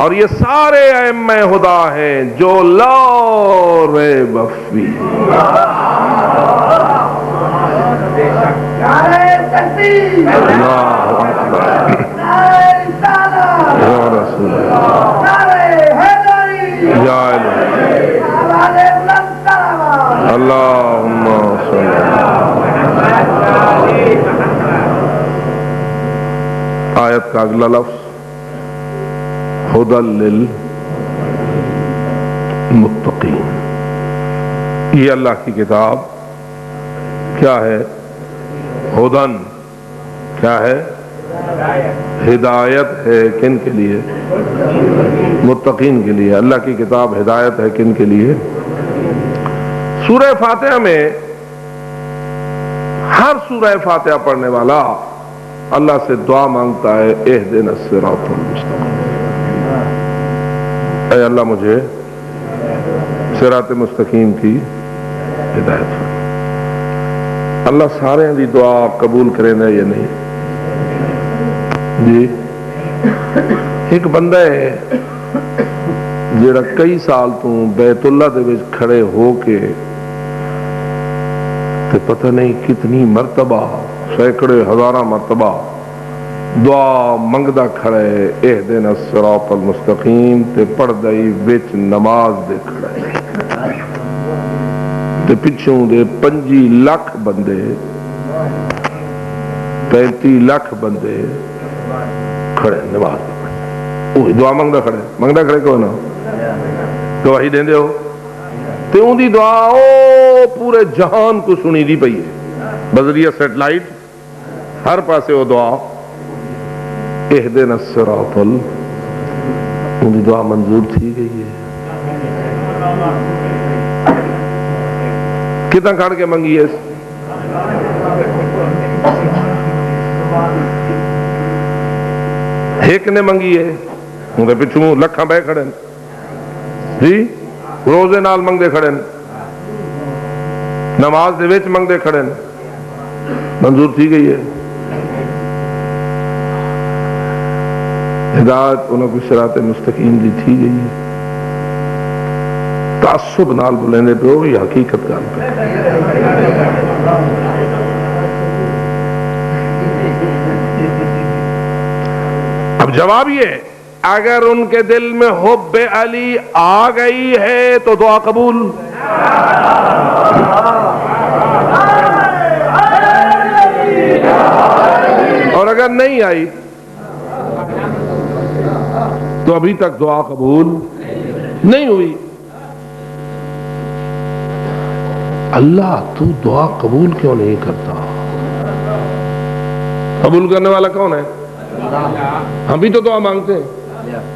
اور یہ سارے ائمہ ہدا ہیں جو لا ریب فیہ۔ اللہ اکبر یا رسول اللہ یا الہی اللہم صلی۔ آیت کا اگلا لفظ ہدی للمتقین، یہ اللہ کی کتاب کیا ہے؟ ہدن کیا ہے؟ ہدایت ہے۔ کن کے لیے؟ متقین کے لیے۔ اللہ کی کتاب ہدایت ہے کن کے لیے؟ سورہ فاتحہ میں ہر سورہ فاتحہ پڑھنے والا اللہ سے دعا مانگتا ہے اہدنا الصراط المستقیم، اے اللہ مجھے صراط مستقیم کی ہدایت فرما۔ اللہ سارے دی دعا قبول کرے نا یا نہیں؟ جی ایک بندہ ہے جڑا کئی سال تو بیت اللہ دے وچ کھڑے ہو کے تے پتہ نہیں کتنی مرتبہ، سینکڑے ہزاراں مرتبہ دعا منگدا کھڑے اہدنا الصراط المستقیم تے پڑھدا ہی وچ نماز دے کھڑے تے پچھوں دے 25 لاکھ بندے 35 لاکھ بندے کھڑے نماز پڑھے، وہ دعا منگدا کھڑے کون ہو؟ گواہی دیندے ہو تے ان دی دعا او پورے جہان کو سنی دی پئی ہے بذریعہ سیٹلائٹ، ہر پاسے وہ دعا اہدنا الصراط ان دی دعا منظور تھی گئی ہے۔ کتنا کھڑ کے منگی ہے؟ ایک نے منگی ہے، انہیں پچھوں لکھاں بے کھڑے جی، روزے نال منگدے کھڑے نماز دے وچ منگدے کھڑے منظور تھی گئی ہے۔ ہدایت انہوں کو صراط مستقیم دی تھی گئی ہے۔ تعصب نال بلیندے پہ ہو یا حقیقت گل پہ؟ اب جواب یہ، اگر ان کے دل میں حب علی آ گئی ہے تو دعا قبول، اور اگر نہیں آئی تو ابھی تک دعا قبول نہیں ہوئی۔ اللہ تو دعا قبول کیوں نہیں کرتا؟ قبول کرنے والا کون ہے؟ ہم بھی تو دعا مانگتے ہیں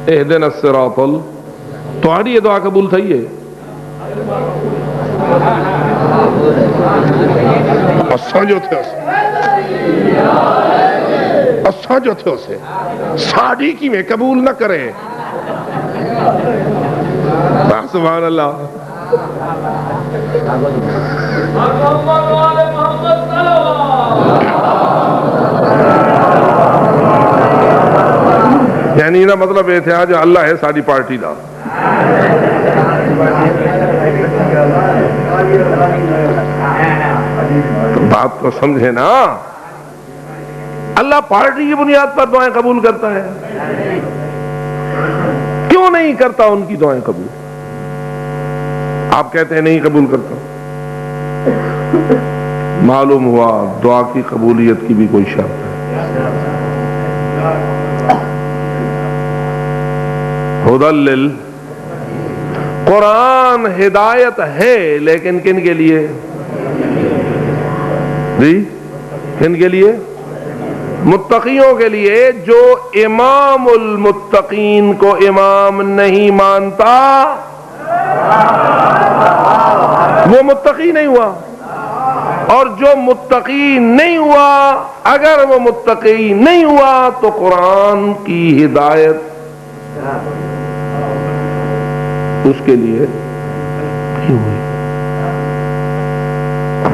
اہدنا الصراط تہاڈی یہ دعا قبول تھی ہے؟ اساں جو تھے اسے ساڑی کی میں قبول نہ کرے۔ سبحان اللہ۔ یعنی نا مطلب یہ تھا جو اللہ ہے ساری پارٹی دا، تو بات کو سمجھے نا، اللہ پارٹی کی بنیاد پر دعائیں قبول کرتا ہے، کیوں نہیں کرتا ان کی دعائیں قبول؟ آپ کہتے ہیں نہیں قبول کرتا، معلوم ہوا دعا کی قبولیت کی بھی کوئی شرط ہے۔ ہدل قرآن ہدایت ہے، لیکن کن کے لیے؟ جی کن کے لیے؟ متقیوں کے لیے۔ جو امام المتقین کو امام نہیں مانتا وہ متقی نہیں ہوا، اور جو متقی نہیں ہوا، اگر وہ متقی نہیں ہوا تو قرآن کی ہدایت اس کے لیے نہیں ہوئی۔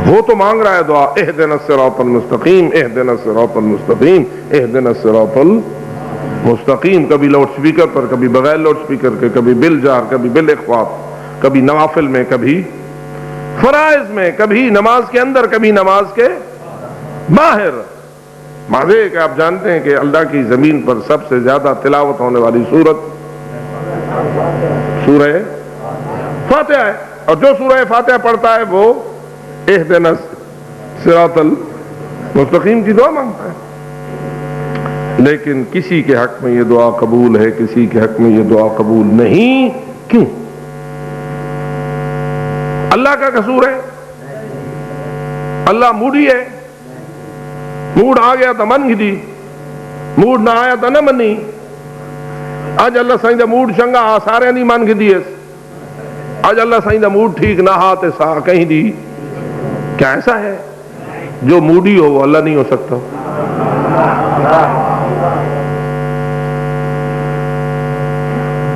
وہ تو مانگ رہا ہے دعا اہدنا الصراط المستقیم اہدنا الصراط المستقیم اہدنا الصراط المستقیم، کبھی لاؤڈ سپیکر پر، کبھی بغیر لاؤڈ سپیکر کے، کبھی بالجہر، کبھی بالاخفاء، کبھی نوافل میں، کبھی فرائض میں، کبھی نماز کے اندر، کبھی نماز کے باہر۔ ماضی کہ آپ جانتے ہیں کہ اللہ کی زمین پر سب سے زیادہ تلاوت ہونے والی سورت سورہ فاتحہ ہے، اور جو سورہ فاتحہ پڑھتا ہے وہ اہدنا الصراط المستقیم کی دعا مانگتا ہے۔ لیکن کسی کے حق میں یہ دعا قبول ہے، کسی کے حق میں یہ دعا قبول نہیں۔ کیوں؟ اللہ کا قصور ہے؟ اللہ موڈی ہے؟ موڈ آ گیا تو من گی، موڈ نہ آیا تو نہ منی۔ اج اللہ سائیں دا موڈ چنگا آ سارے نہیں من گی، اج اللہ سائیں دا موڈ ٹھیک نہ ہا تے سا کہیں دی۔ کیا ایسا ہے جو موڈی ہو وہ اللہ نہیں ہو سکتا؟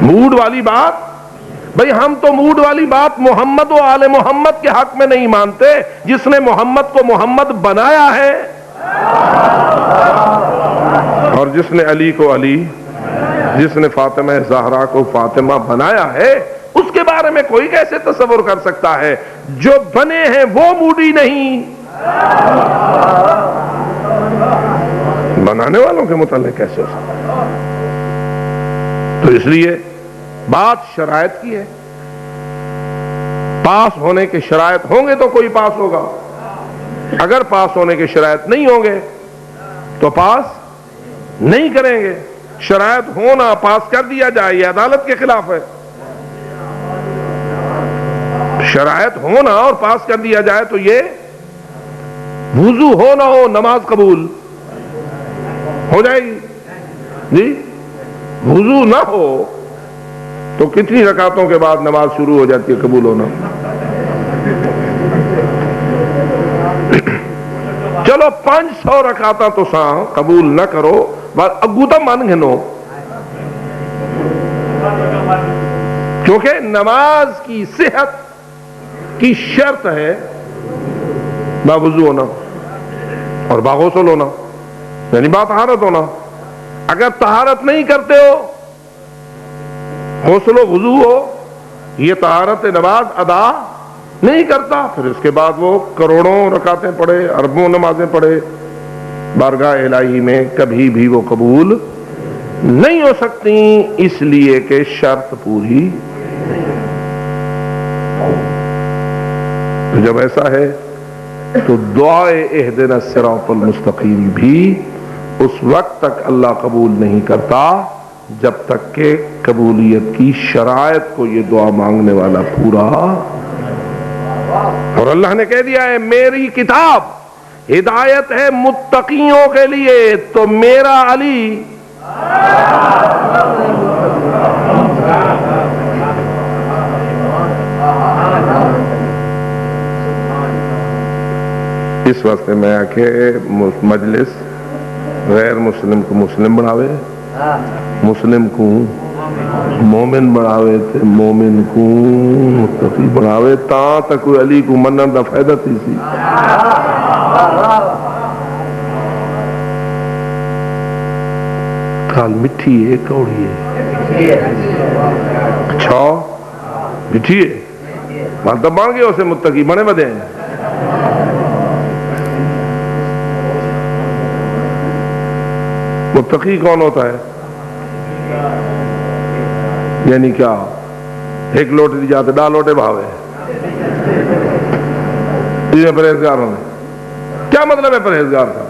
موڈ والی بات، بھئی ہم تو موڈ والی بات محمد و آل محمد کے حق میں نہیں مانتے، جس نے محمد کو محمد بنایا ہے اور جس نے علی کو علی، جس نے فاطمہ زہرا کو فاطمہ بنایا ہے، اس کے بارے میں کوئی کیسے تصور کر سکتا ہے؟ جو بنے ہیں وہ موڈی نہیں، بنانے والوں کے متعلق کیسے ہو سکتا؟ تو اس لیے بات شرائط کی ہے، پاس ہونے کے شرائط ہوں گے تو کوئی پاس ہوگا، اگر پاس ہونے کے شرائط نہیں ہوں گے تو پاس نہیں کریں گے۔ شرائط ہونا پاس کر دیا جائے یہ عدالت کے خلاف ہے، شرائط ہونا اور پاس کر دیا جائے تو یہ وضو ہو نہ ہو نماز قبول ہو جائے گی جی، وضو نہ ہو تو کتنی رکعتوں کے بعد نماز شروع ہو جاتی ہے قبول ہونا؟ چلو 500 رکعتاں تو ساں قبول نہ کرو، بات اگو تو مان گھنو، کیونکہ نماز کی صحت کی شرط ہے باوضو ہونا اور باغسل ہونا، یعنی بات طہارت ہونا۔ اگر طہارت نہیں کرتے ہو، غسل و وضو ہو، یہ طہارت نماز ادا نہیں کرتا، پھر اس کے بعد وہ کروڑوں رکعتیں پڑھے، اربوں نمازیں پڑھے، بارگاہ الہی میں کبھی بھی وہ قبول نہیں ہو سکتی، اس لیے کہ شرط پوری نہیں۔ تو جب ایسا ہے تو دعائے اہدنا الصراط المستقیم بھی اس وقت تک اللہ قبول نہیں کرتا جب تک کہ قبولیت کی شرائط کو یہ دعا مانگنے والا پورا۔ اور اللہ نے کہہ دیا ہے میری کتاب ہدایت ہے متقیوں کے لیے، تو میرا علی اس واسطے میں آکے مجلس غیر مسلم کو مسلم بناوے، مسلم کو مومن بناوے تے مومن کو متقی بناوے، تاں تک کوئی علی کو منن دا فائدہ تھی سی۔ کال مٹھی ہے کوڑی ہے، اچھا مٹھی ہے، مانتا بان گئے اسے متقی بنے بدے ہیں۔ متقی کون ہوتا ہے؟ یعنی کیا؟ ایک لوٹے دی جاتے ڈا لوٹے بھاوے، یہ پرہیزگار ہونے، کیا مطلب ہے پرہیزگار کا؟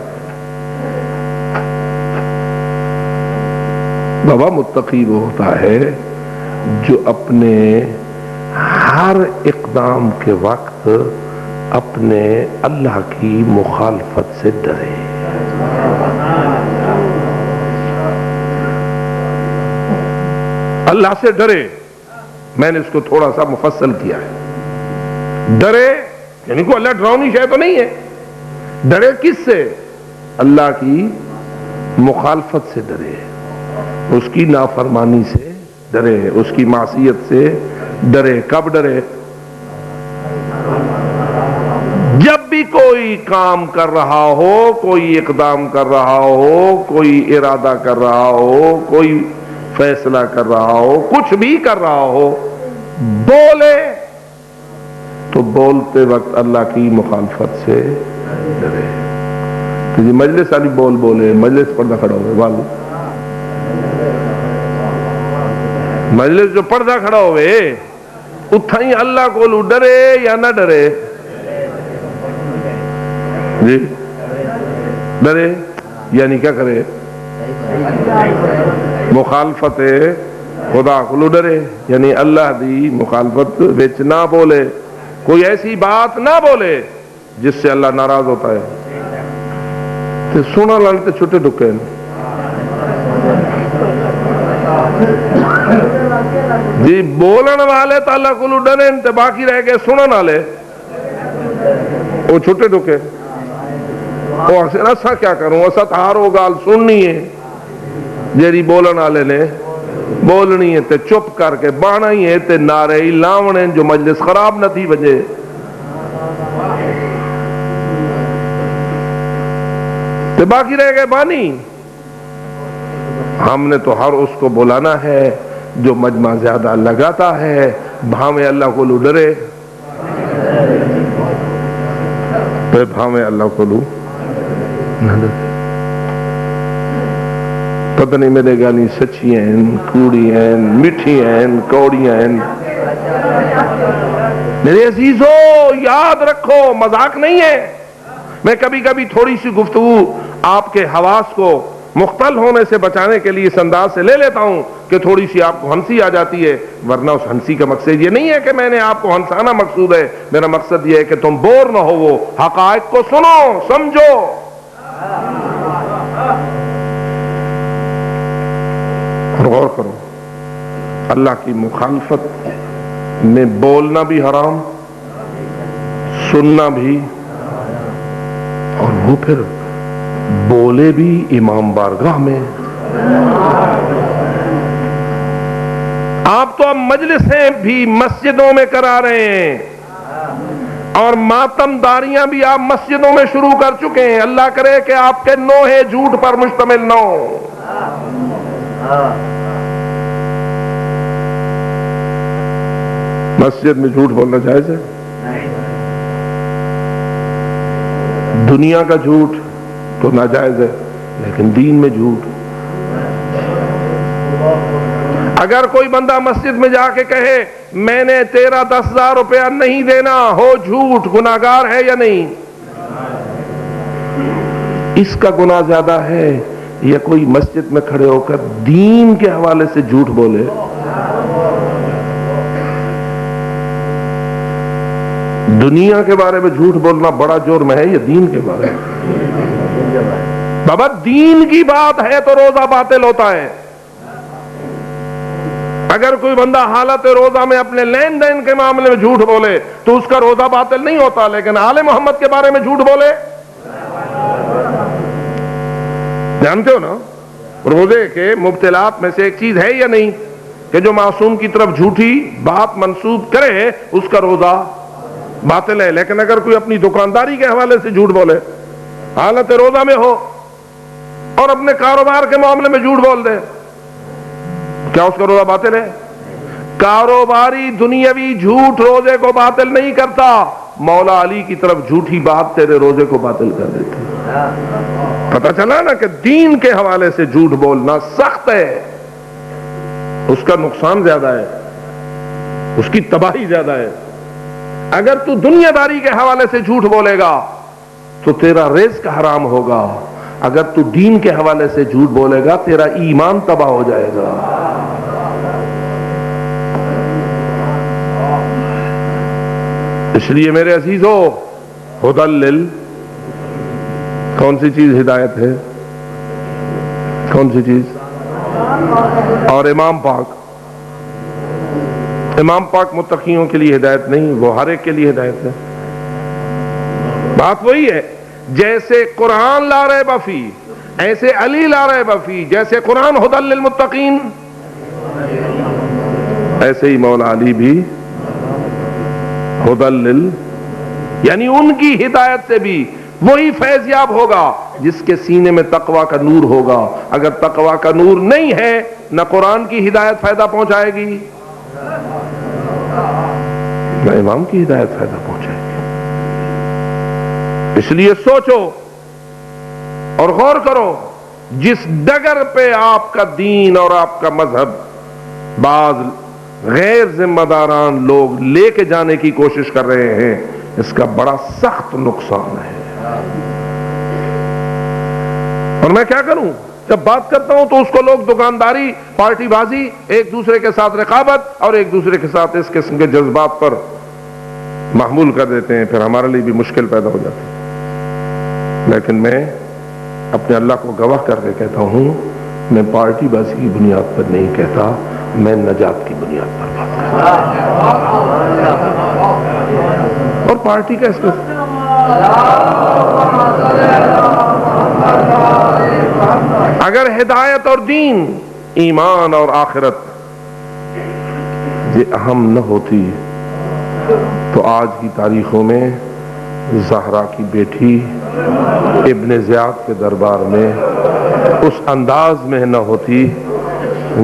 بابا متقی وہ ہوتا ہے جو اپنے ہر اقدام کے وقت اپنے اللہ کی مخالفت سے ڈرے۔ اللہ سے ڈرے، میں نے اس کو تھوڑا سا مفصل کیا ہے۔ ڈرے یعنی کوئی اللہ ڈراؤنی شے تو نہیں ہے، ڈرے کس سے؟ اللہ کی مخالفت سے ڈرے، اس کی نافرمانی سے ڈرے، اس کی معصیت سے ڈرے۔ کب ڈرے؟ جب بھی کوئی کام کر رہا ہو، کوئی اقدام کر رہا ہو، کوئی ارادہ کر رہا ہو، کوئی فیصلہ کر رہا ہو، کچھ بھی کر رہا ہو، بولے تو بولتے وقت اللہ کی مخالفت سے ڈرے۔ تو یہ مجلس والی بول بولے، مجلس پردہ کھڑا ہوئے والو، مجلس جو پردہ کھڑا ہوئے اتھائی اللہ کو ڈرے یا نہ ڈرے؟ جی ڈرے یعنی کیا کرے؟ مخالفت خدا کو ڈرے، یعنی اللہ دی مخالفت وچ نہ بولے، کوئی ایسی بات نہ بولے جس سے اللہ ناراض ہوتا ہے۔ تو سونا لالتے چھوٹے ڈکے جی، بولن والے تو اللہ کو ڈرے تے باقی رہ گئے سنن والے وہ چھوٹے ڈکے۔ وہ اکثر ایسا کیا کروں اسا تھارو گال سننی ہے جیری بولن والے نے بولنی ہے تے چپ کر کے بانا ہی ہے تے نعرے ہی لاونے جو مجلس خراب نہ تھی وجہ تے باقی رہ گئے بانی. ہم نے تو ہر اس کو بلانا ہے جو مجمع زیادہ لگاتا ہے بھاویں اللہ کو لو ڈرے پہ بھاویں اللہ کو لو نہ ڈرے. پتہ نہیں میرے گانی سچی ہیں کوڑی ہیں میٹھی ہیں کوڑیاں ہیں. میرے عزیزو یاد رکھو مذاق نہیں ہے. میں کبھی کبھی تھوڑی سی گفتگو آپ کے حواس کو مختل ہونے سے بچانے کے لیے اس انداز سے لے لیتا ہوں کہ تھوڑی سی آپ کو ہنسی آ جاتی ہے, ورنہ اس ہنسی کا مقصد یہ نہیں ہے کہ میں نے آپ کو ہنسانا مقصود ہے. میرا مقصد یہ ہے کہ تم بور نہ ہو, وہ حقائق کو سنو سمجھو. اور غور کرو اللہ کی مخالفت میں بولنا بھی حرام, سننا بھی, اور وہ پھر بولے بھی امام بارگاہ میں. آپ تو اب مجلسیں بھی مسجدوں میں کرا رہے ہیں اور ماتم داریاں بھی آپ مسجدوں میں شروع کر چکے ہیں. اللہ کرے کہ آپ کے نوحے جھوٹ پر مشتمل نہ ہو. مسجد میں جھوٹ بولنا جائز ہے؟ دنیا کا جھوٹ تو ناجائز ہے, لیکن دین میں جھوٹ. اگر کوئی بندہ مسجد میں جا کے کہے میں نے تیرا 10,000 روپیہ نہیں دینا, ہو جھوٹ, گناہگار ہے یا نہیں؟ اس کا گناہ زیادہ ہے یا کوئی مسجد میں کھڑے ہو کر دین کے حوالے سے جھوٹ بولے؟ دنیا کے بارے میں جھوٹ بولنا بڑا جرم ہے یا دین کے بارے میں؟ بابا دین کی بات ہے تو روزہ باطل ہوتا ہے. اگر کوئی بندہ حالت روزہ میں اپنے لین دین کے معاملے میں جھوٹ بولے تو اس کا روزہ باطل نہیں ہوتا, لیکن آل محمد کے بارے میں جھوٹ بولے, جانتے ہو نا روزے کے مبتلات میں سے ایک چیز ہے یا نہیں کہ جو معصوم کی طرف جھوٹی بات منسوب کرے اس کا روزہ باطل ہے. لیکن اگر کوئی اپنی دکانداری کے حوالے سے جھوٹ بولے حالت روزہ میں ہو اور اپنے کاروبار کے معاملے میں جھوٹ بول دے, کیا اس کا روزہ باطل ہے؟ کاروباری دنیاوی جھوٹ روزے کو باطل نہیں کرتا, مولا علی کی طرف جھوٹی بات تیرے روزے کو باطل کر دیتی. پتہ چلا نا کہ دین کے حوالے سے جھوٹ بولنا سخت ہے, اس کا نقصان زیادہ ہے, اس کی تباہی زیادہ ہے. اگر تو دنیا داری کے حوالے سے جھوٹ بولے گا تو تیرا رزق حرام ہوگا, اگر تو دین کے حوالے سے جھوٹ بولے گا تیرا ایمان تباہ ہو جائے گا. اس لیے میرے عزیزو ہدل کون سی چیز ہدایت ہے؟ کون سی چیز؟ اور امام پاک متقیوں کے لیے ہدایت نہیں, وہ ہر ایک کے لیے ہدایت ہے. بات وہی ہے جیسے قرآن لا ریب فی ایسے علی لا ریب فی, جیسے قرآن ہدی للمتقین ایسے ہی مولا علی بھی ہدی یعنی ان کی ہدایت سے بھی وہی فیض یاب ہوگا جس کے سینے میں تقوی کا نور ہوگا. اگر تقوی کا نور نہیں ہے نہ قرآن کی ہدایت فائدہ پہنچائے گی نہ امام کی ہدایت فائدہ پہنچائے گی. اس لیے سوچو اور غور کرو, جس ڈگر پہ آپ کا دین اور آپ کا مذہب بعض غیر ذمہ داران لوگ لے کے جانے کی کوشش کر رہے ہیں, اس کا بڑا سخت نقصان ہے. اور میں کیا کروں جب بات کرتا ہوں تو اس کو لوگ دکانداری, پارٹی بازی, ایک دوسرے کے ساتھ رقابت اور ایک دوسرے کے ساتھ اس قسم کے جذبات پر محمول کر دیتے ہیں, پھر ہمارے لیے بھی مشکل پیدا ہو جاتی ہے. لیکن میں اپنے اللہ کو گواہ کر کے کہتا ہوں, میں پارٹی بازی کی بنیاد پر نہیں کہتا, میں نجات کی بنیاد پر بات کرتا ہوں. اور پارٹی کا اس کا اگر ہدایت اور دین، ایمان اور آخرت یہ اہم نہ ہوتی تو آج کی تاریخوں میں زہرا کی بیٹی ابن زیاد کے دربار میں اس انداز میں نہ ہوتی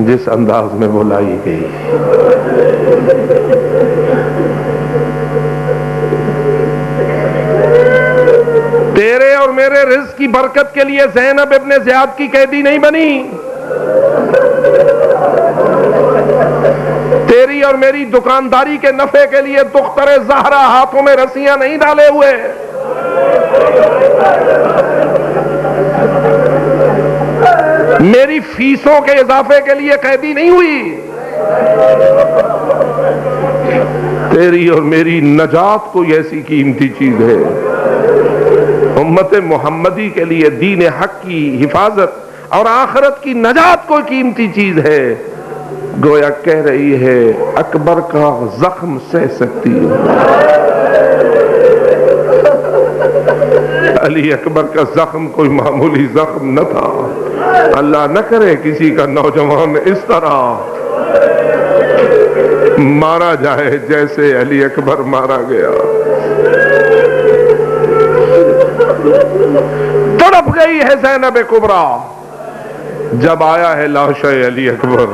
جس انداز میں وہ لائی گئی۔ تیرے اور میرے رزق کی برکت کے لیے زینب ابن زیاد کی قیدی نہیں بنی، تیری اور میری دکانداری کے نفع کے لیے دختر زہرا ہاتھوں میں رسیاں نہیں ڈالے ہوئے، میری فیسوں کے اضافے کے لیے قیدی نہیں ہوئی، تیری اور میری نجات کوئی ایسی قیمتی چیز ہے، امت محمدی کے لیے دین حق کی حفاظت اور آخرت کی نجات کوئی قیمتی چیز ہے۔ گویا کہہ رہی ہے اکبر کا زخم سہ سکتی ہے، علی اکبر کا زخم کوئی معمولی زخم نہ تھا۔ اللہ نہ کرے کسی کا نوجوان اس طرح مارا جائے جیسے علی اکبر مارا گیا۔ تڑپ گئی ہے زینب کبریٰ جب آیا ہے لاش علی اکبر۔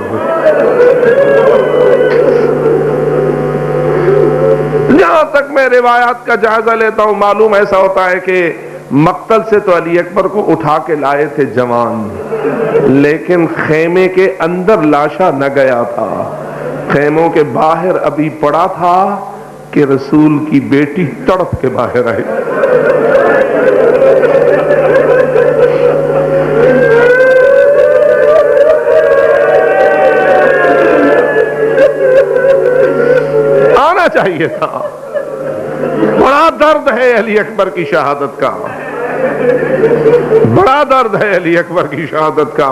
جہاں تک میں روایات کا جائزہ لیتا ہوں معلوم ایسا ہوتا ہے کہ مقتل سے تو علی اکبر کو اٹھا کے لائے تھے جوان، لیکن خیمے کے اندر لاشا نہ گیا تھا، خیموں کے باہر ابھی پڑا تھا کہ رسول کی بیٹی تڑپ کے باہر آئی۔ آنا چاہیے تھا۔ بڑا درد ہے علی اکبر کی شہادت کا، بڑا درد ہے علی اکبر کی شہادت کا۔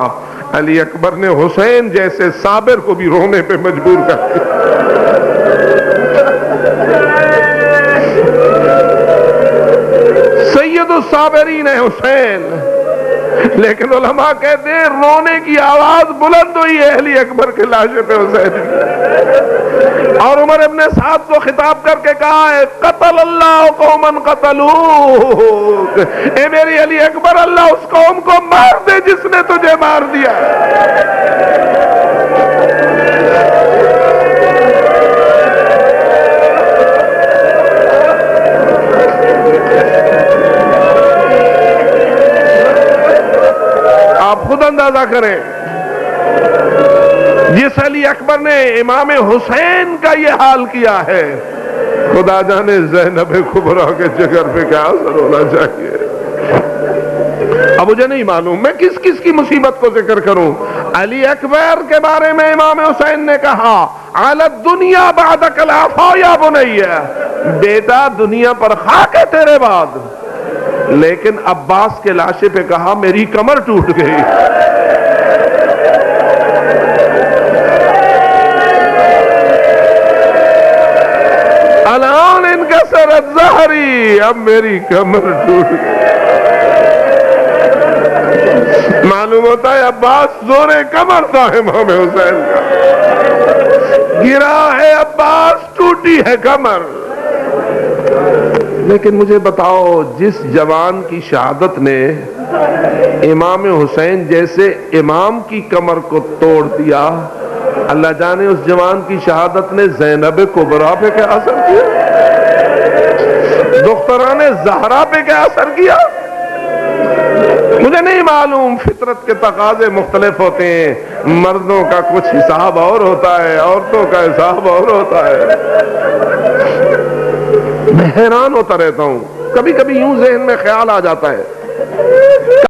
علی اکبر نے حسین جیسے صابر کو بھی رونے پہ مجبور کر دیا۔ سید الصابرین ہے حسین، لیکن علماء کہتے ہیں رونے کی آواز بلند ہوئی ہے علی اکبر کے لاشے پہ حسین کی، اور عمر ابن سعد کو خطاب کر کے کہا ہے قتل اللہ قوما قتلوک، اے میری علی اکبر اللہ اس قوم کو مار دے جس نے تجھے مار دیا۔ آپ خود اندازہ کریں جس علی اکبر نے امام حسین کا یہ حال کیا ہے، خدا جانے زینب کبریٰ کے جگر پہ کیا اثر ہونا چاہیے۔ اب مجھے نہیں معلوم میں کس کس کی مصیبت کو ذکر کروں۔ علی اکبر کے بارے میں امام حسین نے کہا علی الدنیا بعدک العفا یا بنی، بیٹا دنیا پر خاک ہے تیرے بعد، لیکن عباس کے لاشے پہ کہا میری کمر ٹوٹ گئی۔ الان انکسرت ظہری، اب میری کمر ٹوٹ گئی۔ معلوم ہوتا ہے عباس زور کمر تھا امام حسین کا، گرا ہے عباس، ٹوٹی ہے کمر۔ لیکن مجھے بتاؤ جس جوان کی شہادت نے امام حسین جیسے امام کی کمر کو توڑ دیا، اللہ جانے اس جوان کی شہادت نے زینب کبریٰ پہ کیا اثر کیا، دختران زہرا پہ کیا اثر کیا۔ مجھے نہیں معلوم، فطرت کے تقاضے مختلف ہوتے ہیں، مردوں کا کچھ حساب اور ہوتا ہے، عورتوں کا حساب اور ہوتا ہے۔ میں حیران ہوتا رہتا ہوں، کبھی کبھی یوں ذہن میں خیال آ جاتا ہے